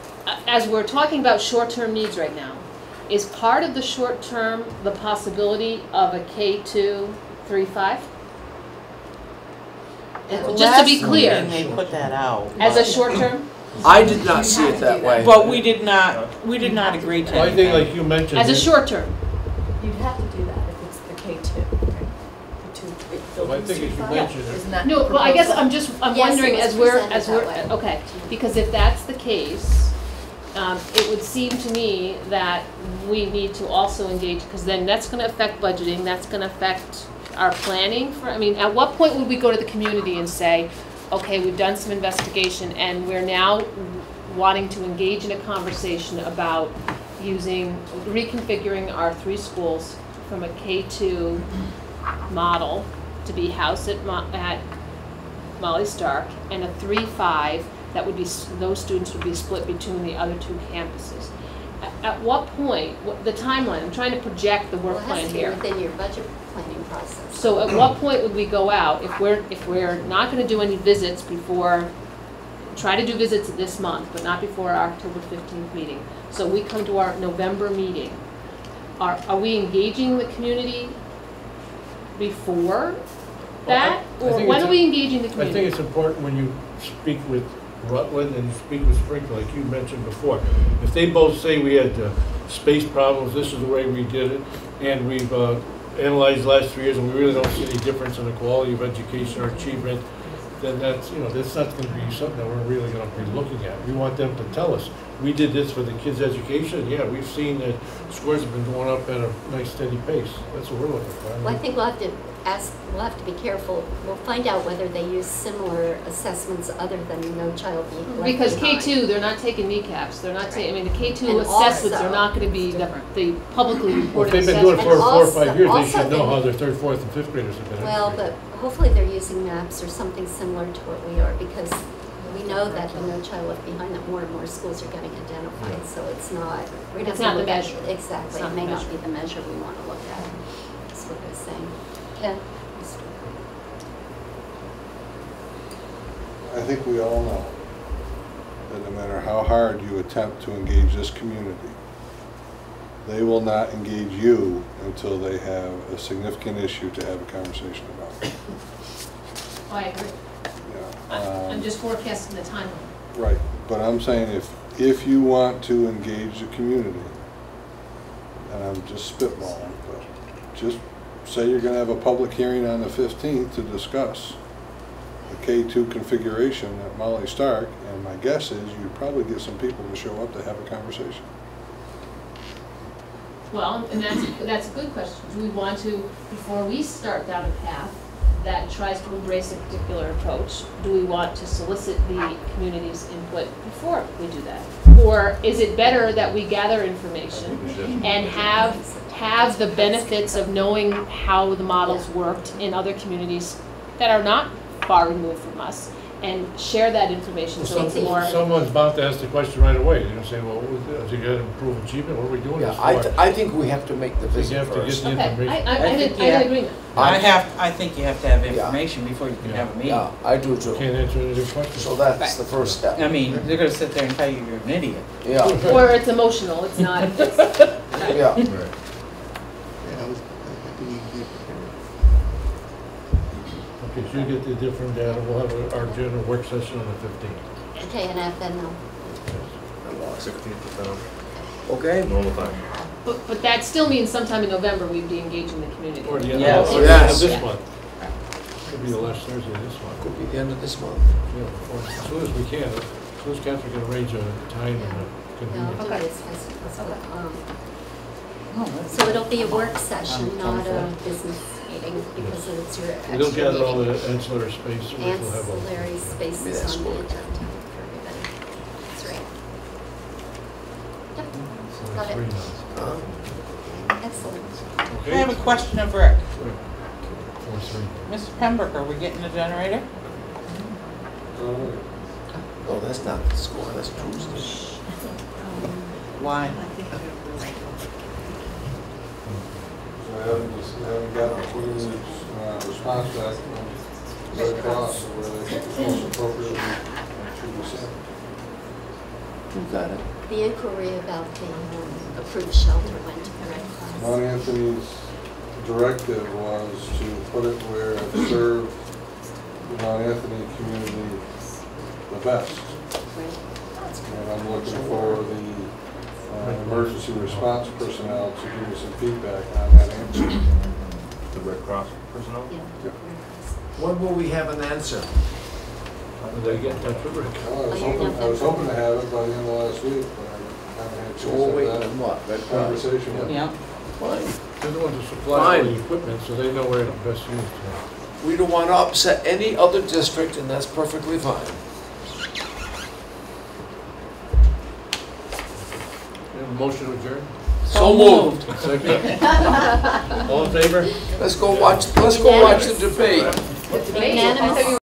as we're talking about short-term needs right now, is part of the short-term the possibility of a K2, 3-5? At the Just to be last clear. meeting, they put that out. As a short-term? I did not see it that way. But we did not agree to Well, I think anything. like you mentioned. As a short-term? You'd have to do that if it's the K2. Well, I think as you mentioned. Isn't that No, well, I guess I'm Yes, wondering it was as we're, presented that way. okay, because if that's the case, it would seem to me that we need to also engage, because then that's gonna affect budgeting, that's gonna affect our planning for, I mean, at what point would we go to the community and say, okay, we've done some investigation and we're now wanting to engage in a conversation about reconfiguring our 3 schools from a K2 model to be housed at Molly Stark, and a 3-5 that would be, those students would be split between the other 2 campuses. At what point, the timeline, I'm trying to project the work Well, it plan has to be here. within your budget planning process. So at what point would we go out, if we're not gonna do any visits before, try to do visits this month, but not before our October 15th meeting. So we come to our November meeting. Are we engaging the community before that? I Or think when it's are we engaging the I community? think it's important when you speak with Rutland and you speak with Springfield, like you mentioned before. If they both say we had space problems, this is the way we did it, and we've analyzed the last 3 years and we really don't see any difference in the quality of education or achievement, then that's, you know, that's not gonna be something that we're really gonna be looking at. We want them to tell us, we did this for the kids' education, yeah, we've seen that scores have been going up at a nice steady pace. That's what we're looking for. Well, I think we'll have to be careful. We'll find out whether they use similar assessments other than No Child Left Because Behind. K2, they're not taking kneecaps, they're not taking, I mean, the K2 And assessments also- are not gonna be the publicly Well, if reported they've been doing it assessments. for 4 or 5 years, they Also should know they- how their 3rd, 4th, and 5th graders have been Well, educated. but hopefully they're using maps or something similar to what we are, because we know that the No Child Left Behind, that more and more schools are getting identified, so it's not. we're It's gonna not the look at- measure. Exactly, It's not it may the not measure. be the measure we want to look at, that's what they're saying. Ken? I think we all know that no matter how hard you attempt to engage this community, they will not engage you until they have a significant issue to have a conversation about. I agree. Yeah, I'm just forecasting the timeline. right, but I'm saying if you want to engage the community, and I'm just spitballing, but just say you're gonna have a public hearing on the 15th to discuss the K2 configuration at Molly Stark, and my guess is you'd probably get some people to show up to have a conversation. Well, and that's a good question. Do we want to, before we start down a path that tries to embrace a particular approach, do we want to solicit the community's input before we do that? Or is it better that we gather information and have the benefits of knowing how the models worked in other communities that are not far removed from us, and share that information so it's more. Someone's bound to ask the question right away. They're gonna say, well, is it gonna improve achievement? What are we doing this for? I think we have to make the You visit have to get first. the Okay, information. I'm in agreement. I think you have to have information before you can have a meeting. Yeah, I do too. Can't answer any of their questions. So that's the first step. I mean, they're gonna sit there and tell you you're an idiot. Yeah, Or it's emotional, it's not. yeah. Okay, so you get the different data. We'll have our general work session on the 15th. Okay, and then no. 16th, Okay? normal time. But that still means sometime in November we'd be engaging the community. Or the end Yes. of, or the end Yes. of this Yeah. month. Could be the last Thursday of this month. Could be the end of this month. Yeah, or as soon as we can. As soon as Catherine can arrange a time and a No, convenience. do Okay. this as well. Oh, that's- So it'll be a work session, not a business meeting, because it's your We don't extra gather all meeting. the ancillary space. We'll have Ancillary Maybe spaces that's on the good. agenda for everybody. That's right. Yep, So got that's it. 3 now. Excellent. I have a question of Rick. 4-3. Mr. Pembroke, are we getting a generator? Oh, that's not the score, that's Tuesday. Why? So I haven't gotten a community's response back from Red Cross, where they think it's most appropriately should be sent. Who got it? The inquiry about the approved shelter went to the Red Cross. Mount Anthony's directive was to put it where it served the Mount Anthony community the best. Right. And I'm looking for the emergency response personnel to give me some feedback on that answer. The Red Cross personnel? Yeah. Yep. Red Cross. When will we have an answer? How did they get in touch with Rick? Well, I was hoping to have it by the end of last week, but I haven't had a So we'll chance wait to have on that what? Red Cross? conversation with them. Yeah. Fine. They're the ones who supply all Fine. the equipment, so they know where it's best used. We don't want to upset any other district, and that's perfectly fine. We have a motion to adjourn? So moved. Second. All in favor? Let's go watch the debate. Unanimous.